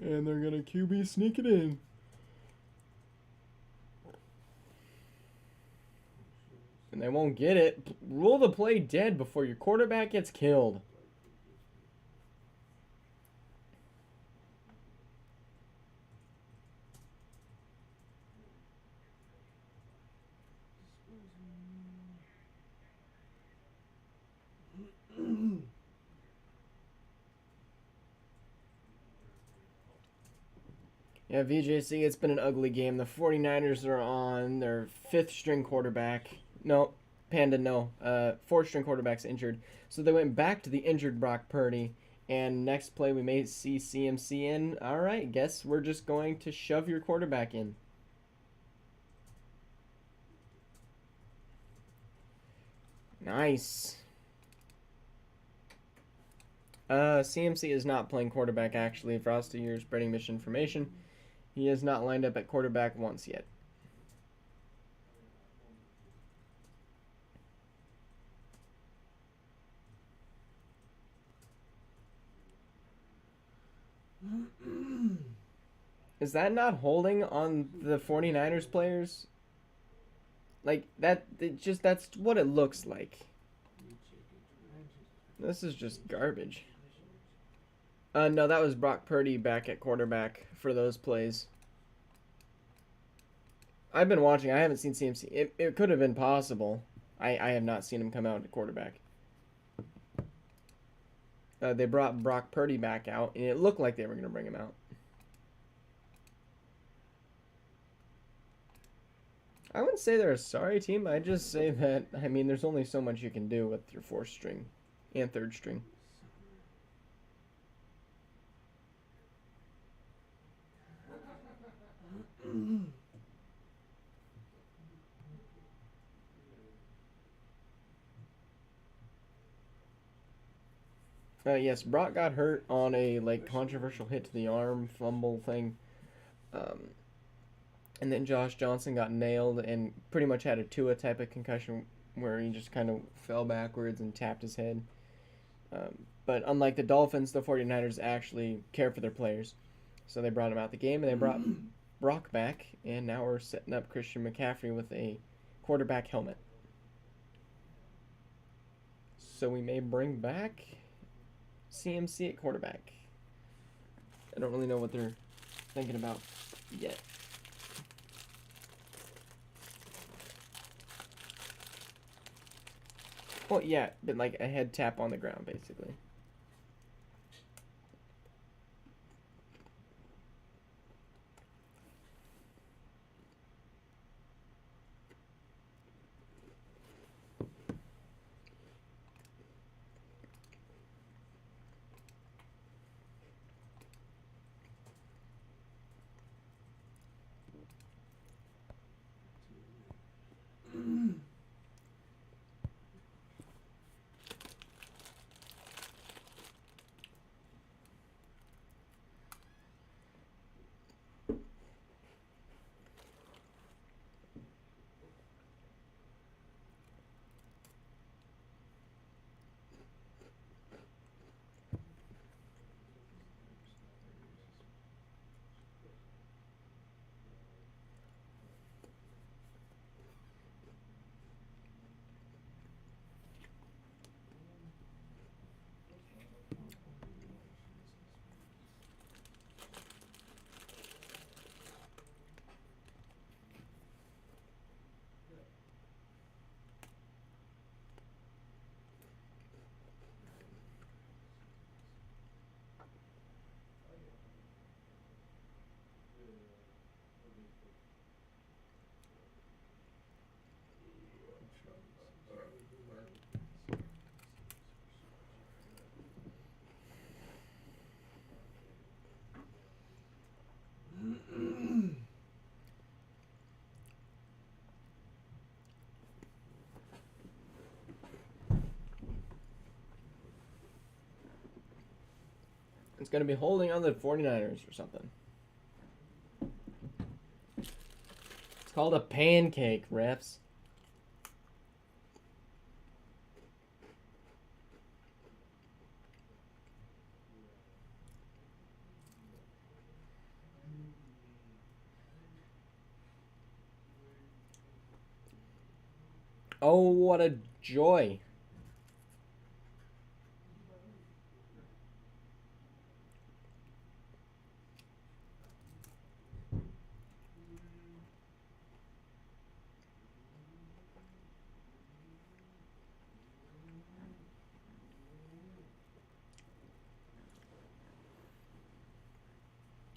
And they're gonna QB sneak it in. And they won't get it. Rule the play dead before your quarterback gets killed. Yeah, VJC, it's been an ugly game. The 49ers are on their 5th string quarterback. No, Panda, no. 4th string quarterback's injured. So they went back to the injured Brock Purdy. And next play, we may see CMC in. All right, guess we're just going to shove your quarterback in. Nice. CMC is not playing quarterback, actually. Frosty, you're spreading misinformation. He is not lined up at quarterback once yet. Is that not holding on the 49ers players? Like, that's what it looks like. This is just garbage. No, that was Brock Purdy back at quarterback for those plays. I've been watching. I haven't seen CMC. It could have been possible. I have not seen him come out at quarterback. They brought Brock Purdy back out, and it looked like they were going to bring him out. I wouldn't say they're a sorry team. I'd just say that, I mean, there's only so much you can do with your 4th string and 3rd string. Yes, Brock got hurt on a controversial hit to the arm fumble thing. And then Josh Johnson got nailed and pretty much had a Tua type of concussion where he just kind of fell backwards and tapped his head. But unlike the Dolphins, the 49ers actually care for their players. So they brought him out the game and they brought Brock back. And now we're setting up Christian McCaffrey with a quarterback helmet. So we may bring back CMC at quarterback. I don't really know what they're thinking about yet. Well, yeah, but like a head tap on the ground, basically. It's going to be holding on the 49ers or something. It's called a pancake, refs. Oh, what a joy.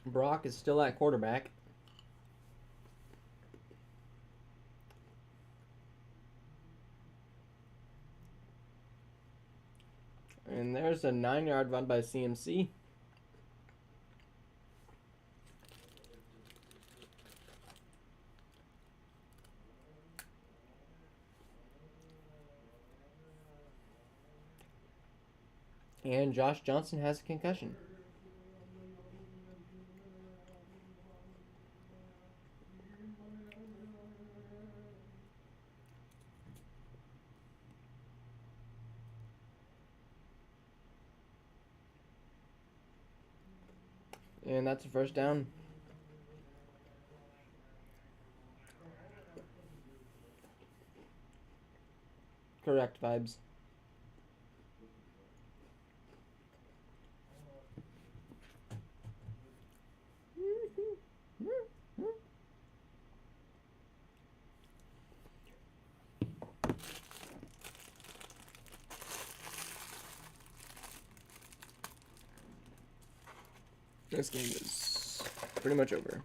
Brock is still at quarterback. And there's a 9-yard run by CMC. And Josh Johnson has a concussion. And that's a first down. Correct, Vibes. This game is pretty much over.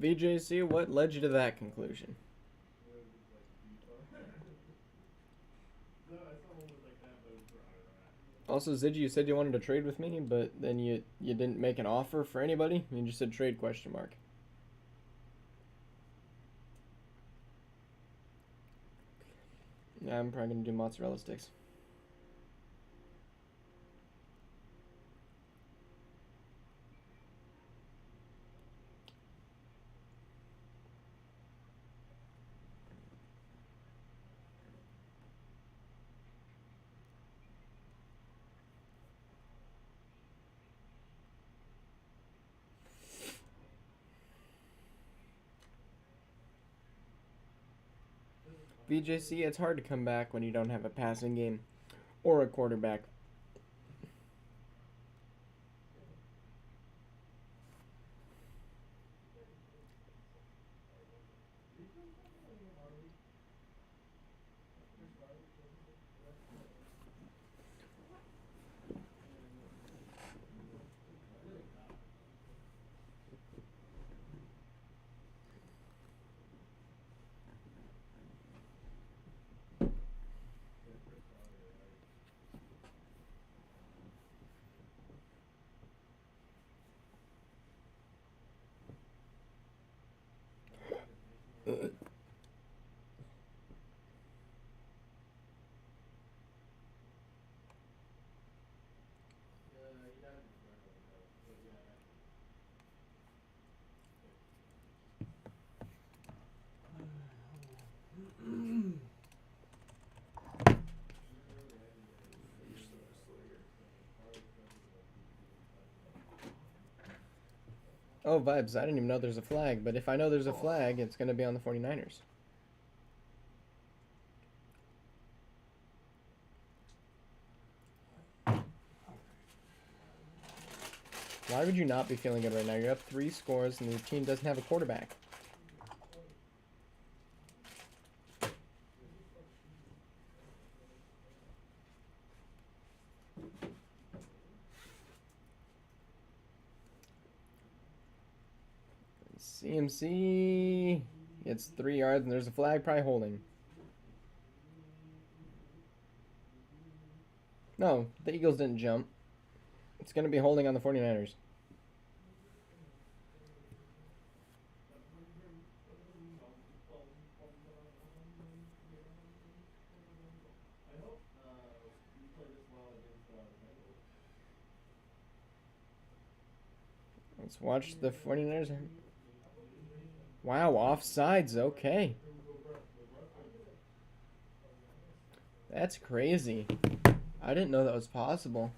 VJC, what led you to that conclusion? Also, Ziggy, you said you wanted to trade with me, but then you didn't make an offer for anybody. You just said trade question mark. Yeah, I'm probably gonna do mozzarella sticks. VJC, it's hard to come back when you don't have a passing game or a quarterback. Oh, Vibes, I didn't even know there's a flag, but if I know there's a flag, it's going to be on the 49ers. Why would you not be feeling good right now? You're up 3 scores and your team doesn't have a quarterback. CMC gets 3 yards and there's a flag probably holding. No, the Eagles didn't jump. It's going to be holding on the 49ers. Let's watch the 49ers. Wow, offsides. Okay. That's crazy. I didn't know that was possible.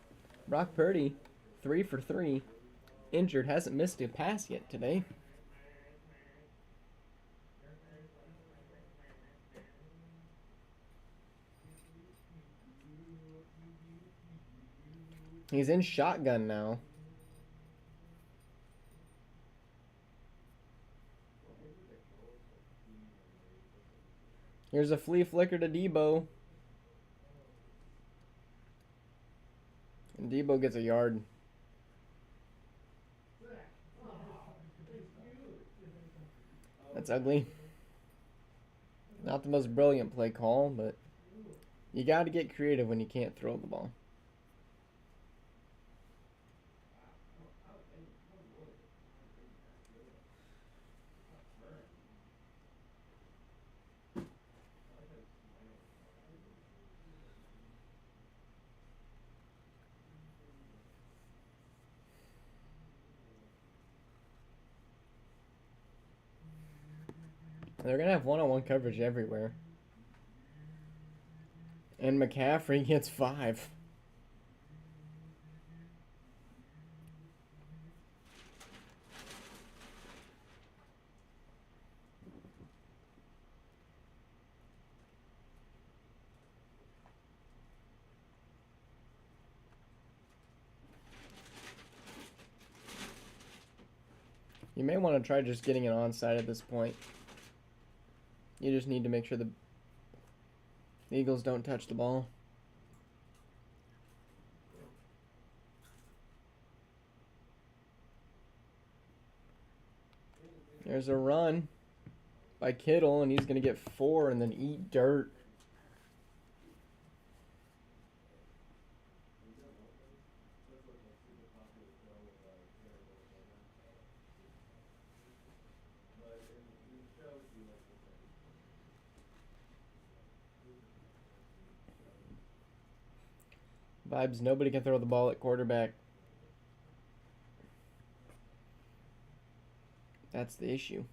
Brock Purdy, 3 for 3. Injured, hasn't missed a pass yet today. He's in shotgun now. Here's a flea flicker to Debo. And Debo gets a yard. That's ugly. Not the most brilliant play call, but you got to get creative when you can't throw the ball. They're going to have one-on-one coverage everywhere. And McCaffrey gets 5. You may want to try just getting an onside at this point. You just need to make sure the Eagles don't touch the ball. There's a run by Kittle, and he's going to get 4 and then eat dirt. Vibes, nobody can throw the ball at quarterback. That's the issue.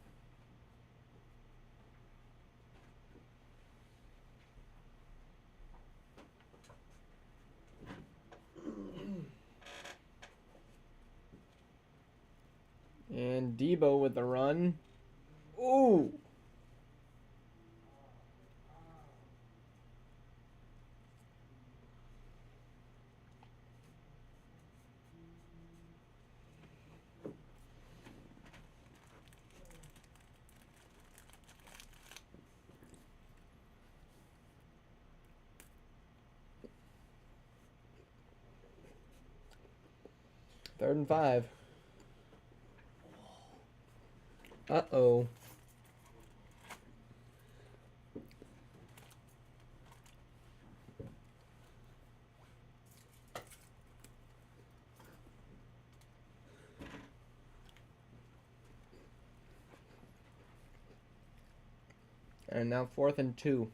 And Debo with the run. Ooh! Third and 5. Uh-oh. And now 4th and 2.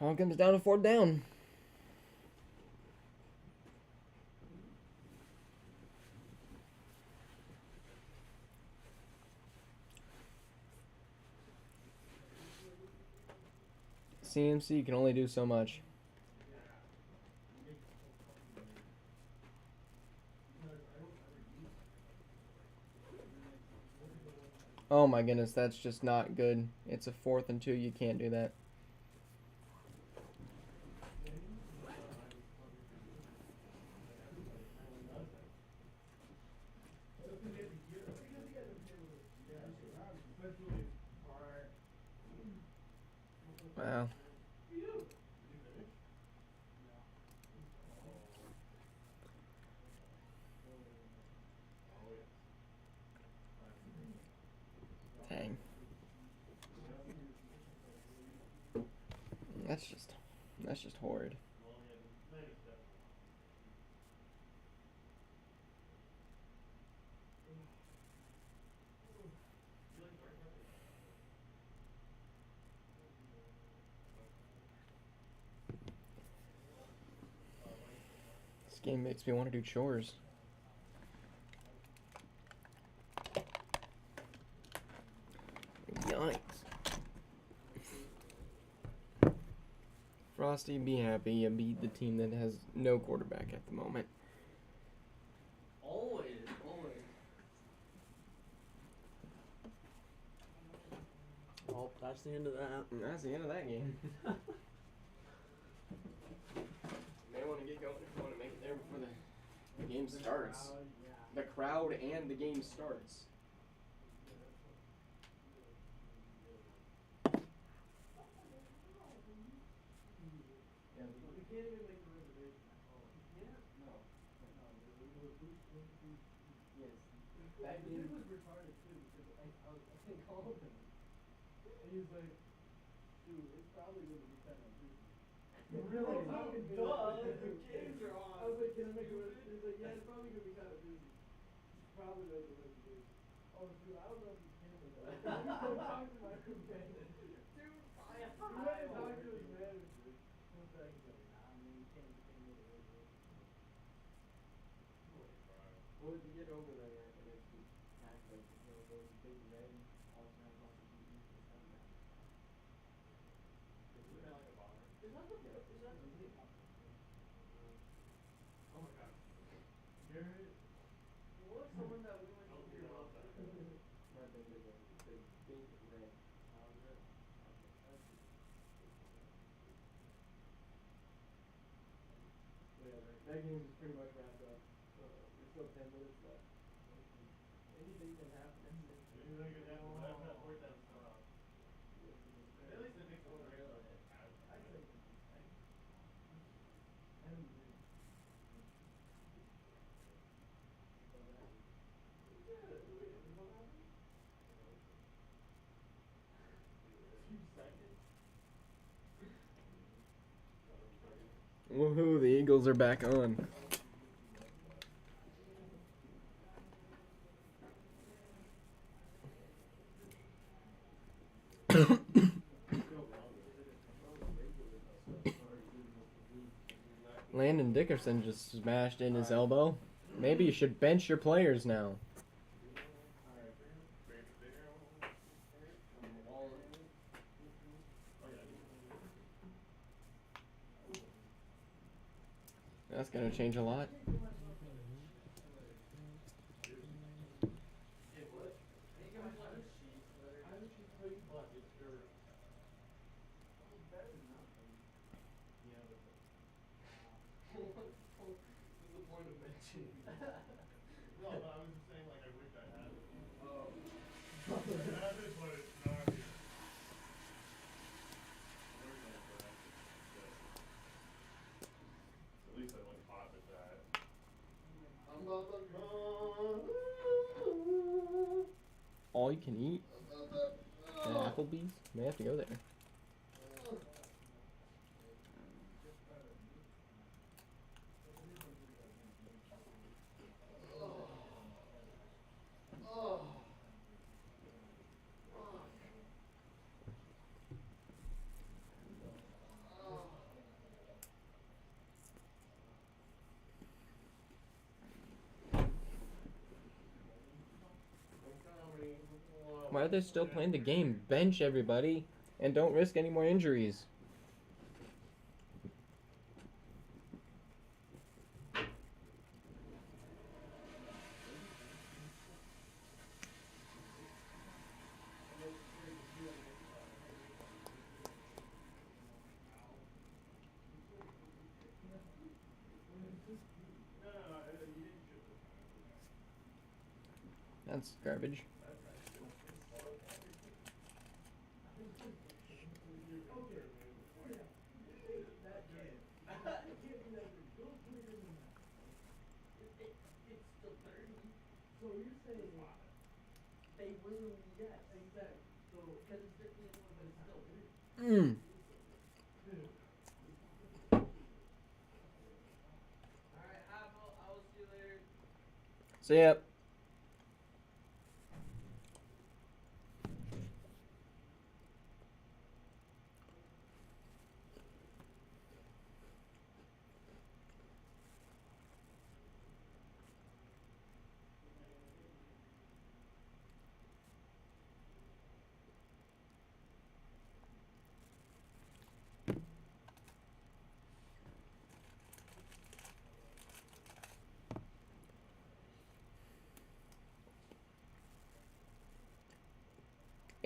All comes down to 4th down. CMC can only do so much. Oh my goodness, that's just not good. It's a 4th and 2. You can't do that. Wow. Dang. That's just horrid. game makes me want to do chores. Yikes. Frosty, be happy you beat the team that has no quarterback at the moment. Always. Well, that's the end of that. And that's the end of that game. May want to get going if you want to make it there before the game starts. The crowd and the game starts. We can't even make the reservation at home. You can't? No. Yes. The dude was retarded too because I called him. And he's like, dude, it's probably going to be kind of busy. Really? Duh, the games are on. I was like, can I make a reservation? He's like, yeah, it's probably going to be kind of busy. You should probably make a reservation. Oh, dude, I don't know if you can make a reservation. Go talk to my room manager. Dude, he went and talked to his manager. One second, he's like, nah, man, you can't make a reservation. Well, to get over there, I can actually act like those big red all-time lots of TVs and stuff like that. Isn't that like a bar? Is that the oh my god. Garrett, what was the one that we went to hear about? Not the big one, the big red. How was it? Yeah, that game is pretty much wrapped up. There's still 10 minutes left. Anything can happen. Anything can happen, but I've got fourth down stop. At least it makes one real hit. I think. I don't agree. Woohoo, the Eagles are back on. Landon Dickerson just smashed in his elbow. Maybe you should bench your players now. That's gonna change a lot. What's the point of mentioning that? No, but I was just saying, like, I wish I had it. Oh. I have it, but it's not here. At least I went hot with that. I'm about to go. All you can eat at Applebee's? May have to go there. Why are they still playing the game? Bench everybody and don't risk any more injuries. That's garbage. It's still 30. So you're saying They will, yes. exactly. So Because it's 50 and one, but it's still 30. Mm. Alright, Apple, I will see you later. See ya.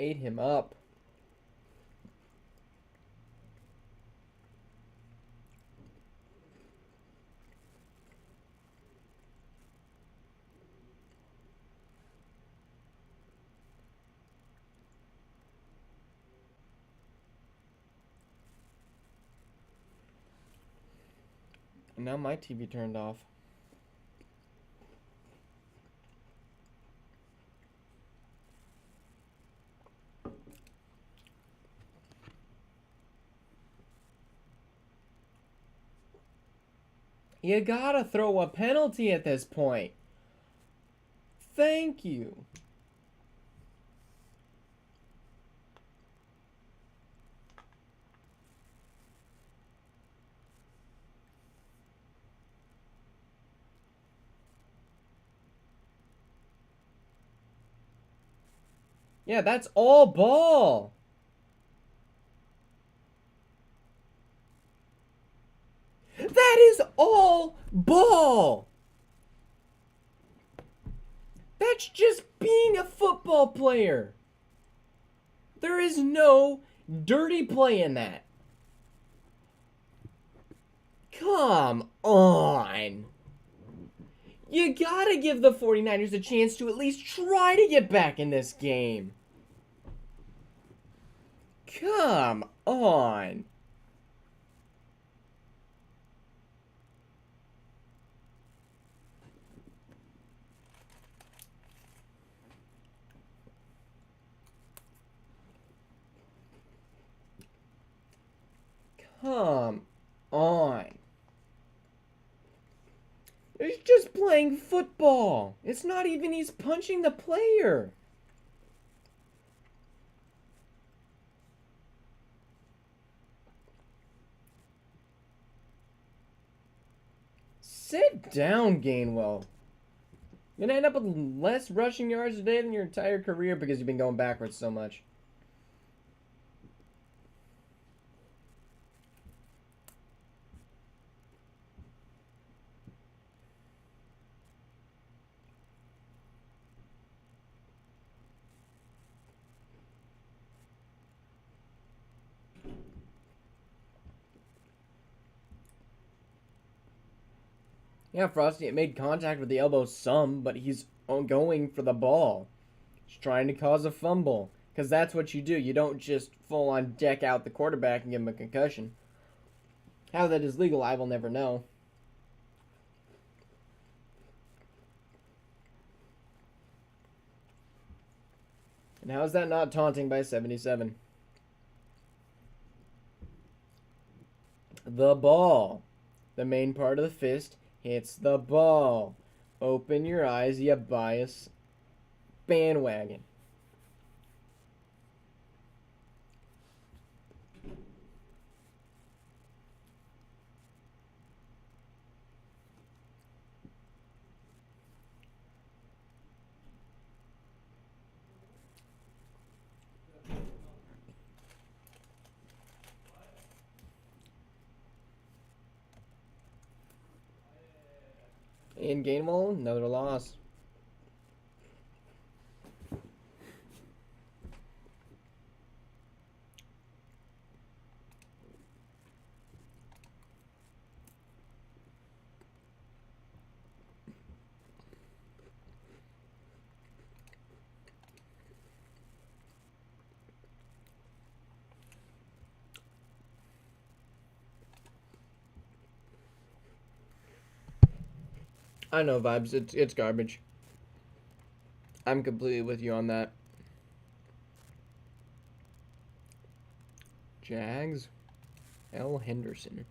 ate him up. And now my TV turned off. You gotta throw a penalty at this point. Thank you. Yeah, that's all ball. That is all ball. That's just being a football player. There is no dirty play in that. Come on. You gotta give the 49ers a chance to at least try to get back in this game. Come on. Come on. He's just playing football. It's not even he's punching the player. Sit down, Gainwell. You're gonna end up with less rushing yards a day than your entire career because you've been going backwards so much. Yeah, Frosty, it made contact with the elbow some, but he's going for the ball. He's trying to cause a fumble. Because that's what you do. You don't just full-on deck out the quarterback and give him a concussion. How that is legal, I will never know. And how is that not taunting by 77? The ball. The main part of the fist hits the ball. Open your eyes, you bias bandwagon. In Gainwell, another loss. I know, Vibes. It's garbage. I'm completely with you on that. Jags. L. Henderson.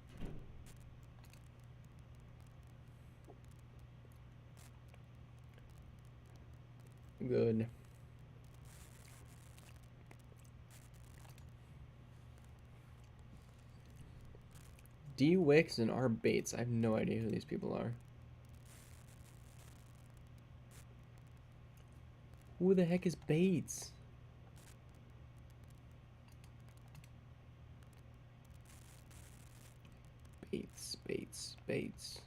Good. D. Wicks and R. Bates. I have no idea who these people are. Who the heck is Bates? Bates.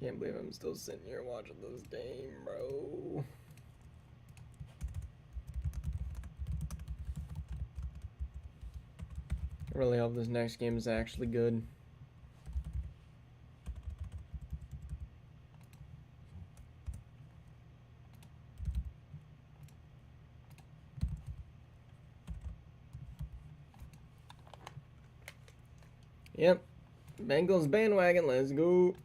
Can't believe I'm still sitting here watching this game, bro. I really hope this next game is actually good. Yep. Bengals bandwagon, let's go.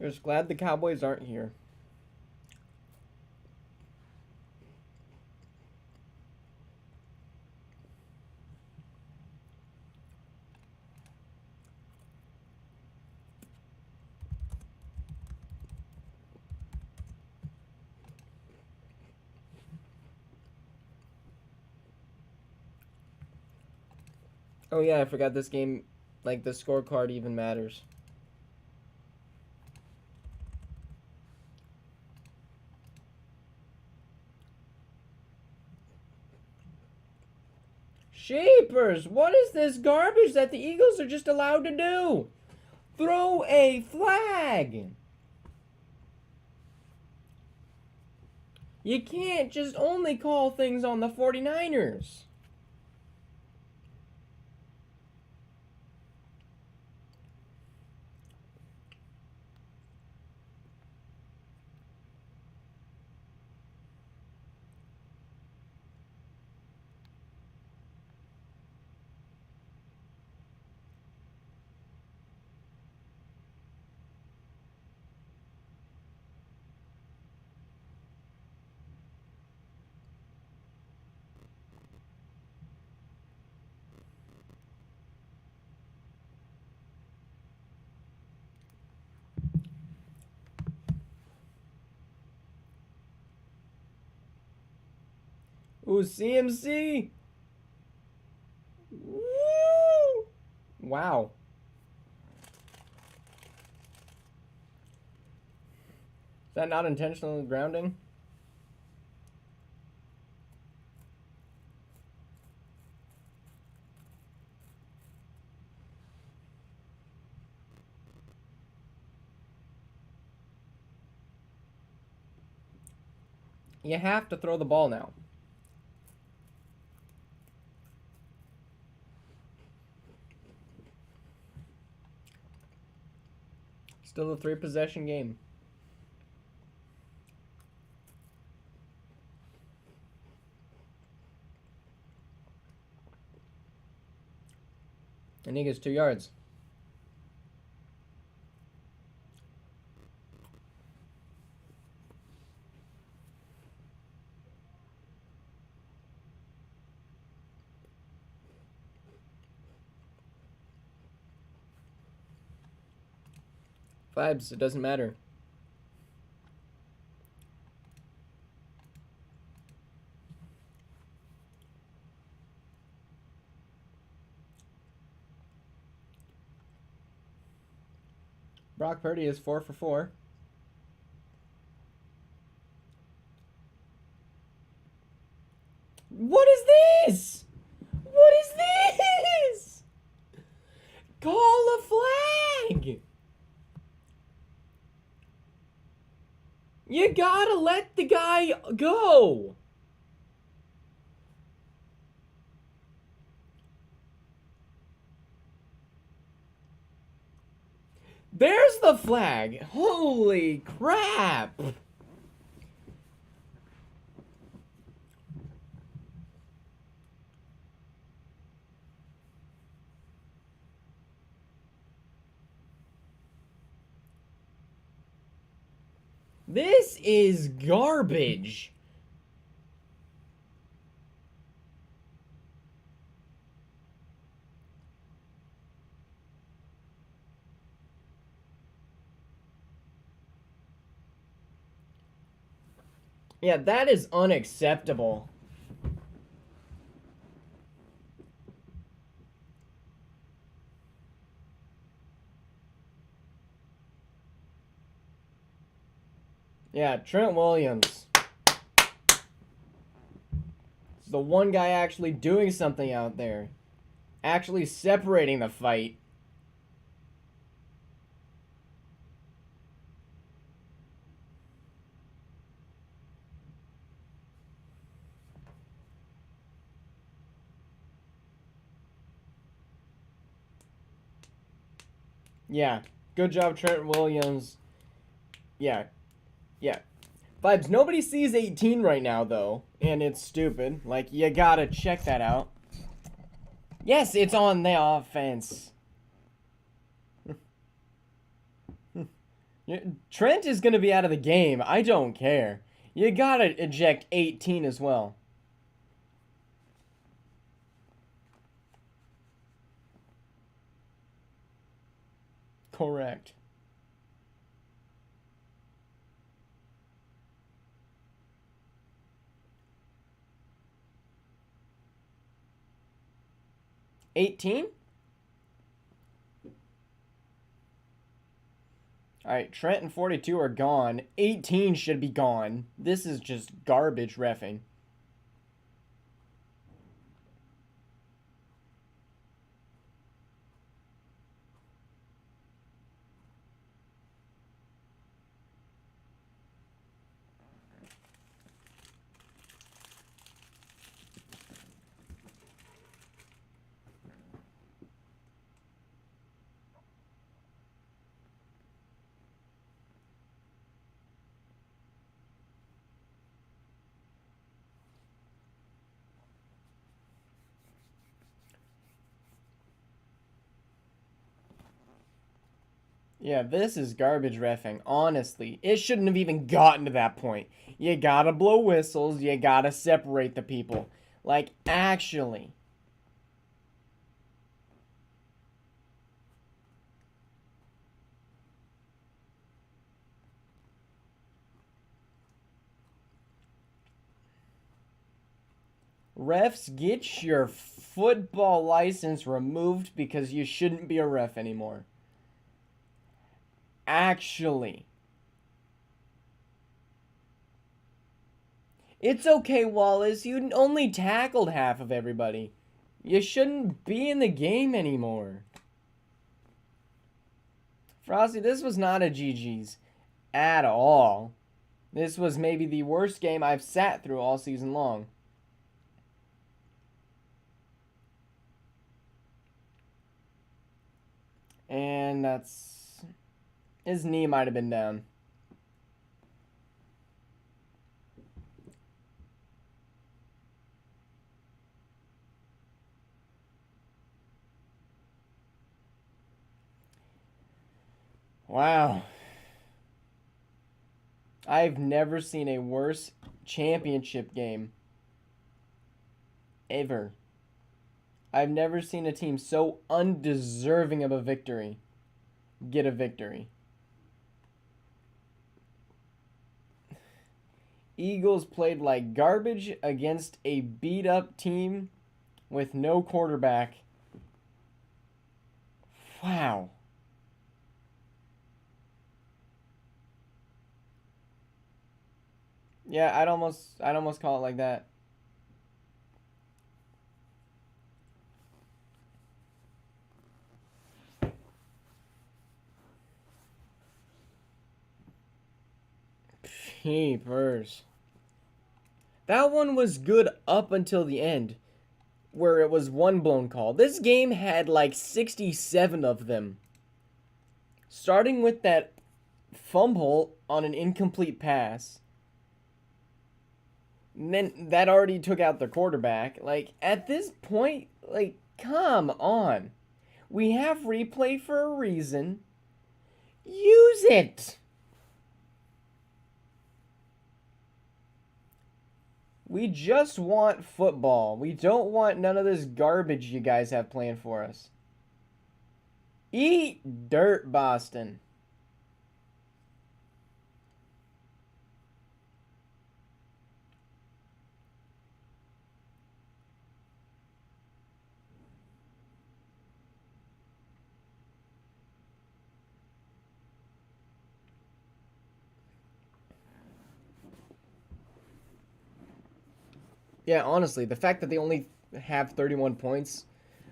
Just glad the Cowboys aren't here. Oh yeah, I forgot this game, like the scorecard even matters. Sheepers, what is this garbage that the Eagles are just allowed to do? Throw a flag. You can't just only call things on the 49ers. Ooh, CMC. Woo! Wow. Is that not intentional grounding? You have to throw the ball now. Still a 3-possession game. And he gets 2 yards. Vibes, it doesn't matter. Brock Purdy is 4 for 4. What is this? What is this? Call a flag. You gotta let the guy go. There's the flag. Holy crap. This is garbage. Yeah, that is unacceptable. Yeah, Trent Williams. It's the one guy actually doing something out there. Actually separating the fight. Yeah, good job, Trent Williams. Yeah, yeah. Vibes, nobody sees 18 right now, though, and it's stupid. Like, you gotta check that out. Yes, it's on the offense. Trent is gonna be out of the game. I don't care. You gotta eject 18 as well. Correct. $18? Alright, Trent and 42 are gone. 18 should be gone. This is just garbage reffing. Yeah, this is garbage reffing, honestly. It shouldn't have even gotten to that point. You gotta blow whistles, you gotta separate the people. Like, actually. Refs, get your football license removed because you shouldn't be a ref anymore. Actually. It's okay, Wallace. You only tackled half of everybody. You shouldn't be in the game anymore. Frosty, this was not a GG's at all. This was maybe the worst game I've sat through all season long. And that's... His knee might have been down. Wow. I've never seen a worse championship game. Ever. I've never seen a team so undeserving of a victory get a victory. Eagles played like garbage against a beat-up team with no quarterback. Wow. Yeah, I'd almost call it like that. Peepers. That one was good up until the end, where it was one blown call. This game had like 67 of them. Starting with that fumble on an incomplete pass. And then that already took out the quarterback. Like, at this point, like, come on. We have replay for a reason. Use it! We just want football. We don't want none of this garbage you guys have planned for us. Eat dirt, Boston. Yeah, honestly, the fact that they only have 31 points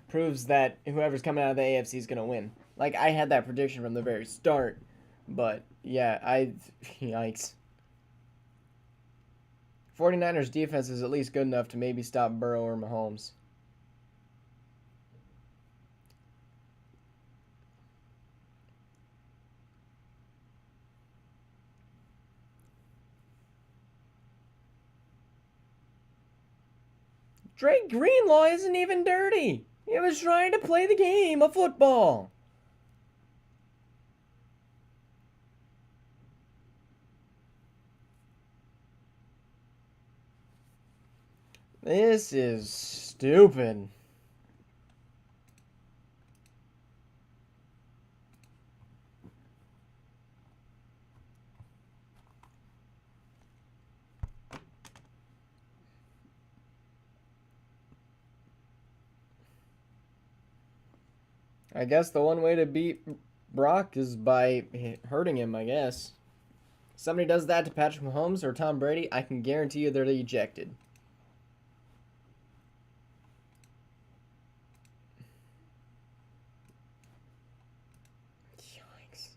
proves that whoever's coming out of the AFC is going to win. Like, I had that prediction from the very start, but yeah, yikes. 49ers defense is at least good enough to maybe stop Burrow or Mahomes. Drake Greenlaw isn't even dirty. He was trying to play the game of football. This is stupid. I guess the one way to beat Brock is by hurting him, I guess. Somebody does that to Patrick Mahomes or Tom Brady, I can guarantee you they're ejected. Yikes.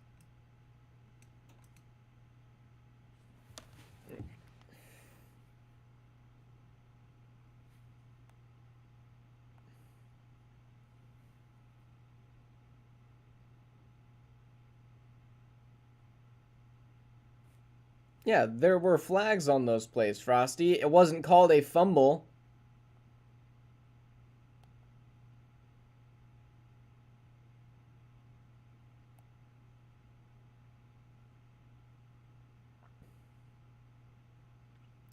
Yeah, there were flags on those plays, Frosty. It wasn't called a fumble.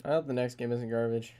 I hope the next game isn't garbage.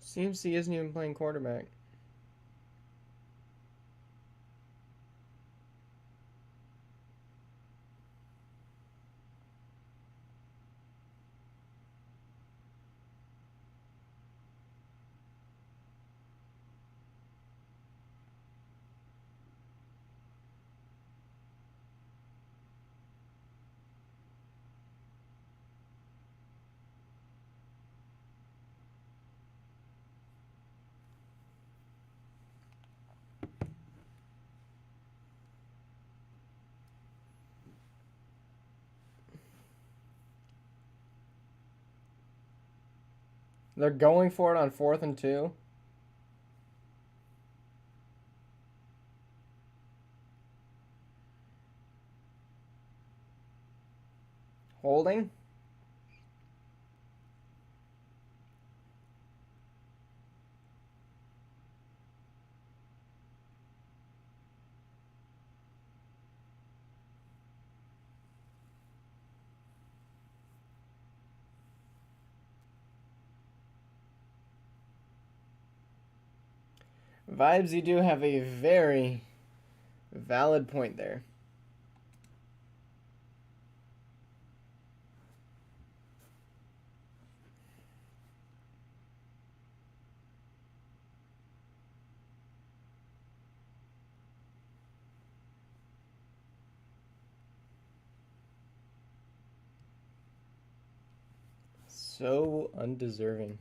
CMC isn't even playing quarterback. They're going for it on 4th and 2. Holding. Vibes, you do have a very valid point there. So undeserving.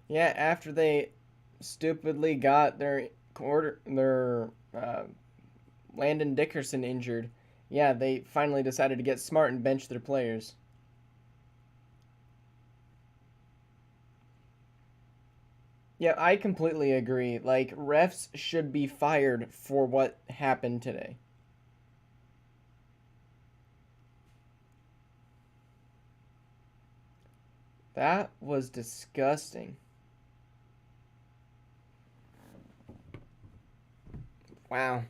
Yeah, after they stupidly got their Landon Dickerson injured, yeah, they finally decided to get smart and bench their players. Yeah, I completely agree. Like, refs should be fired for what happened today. That was disgusting. Wow.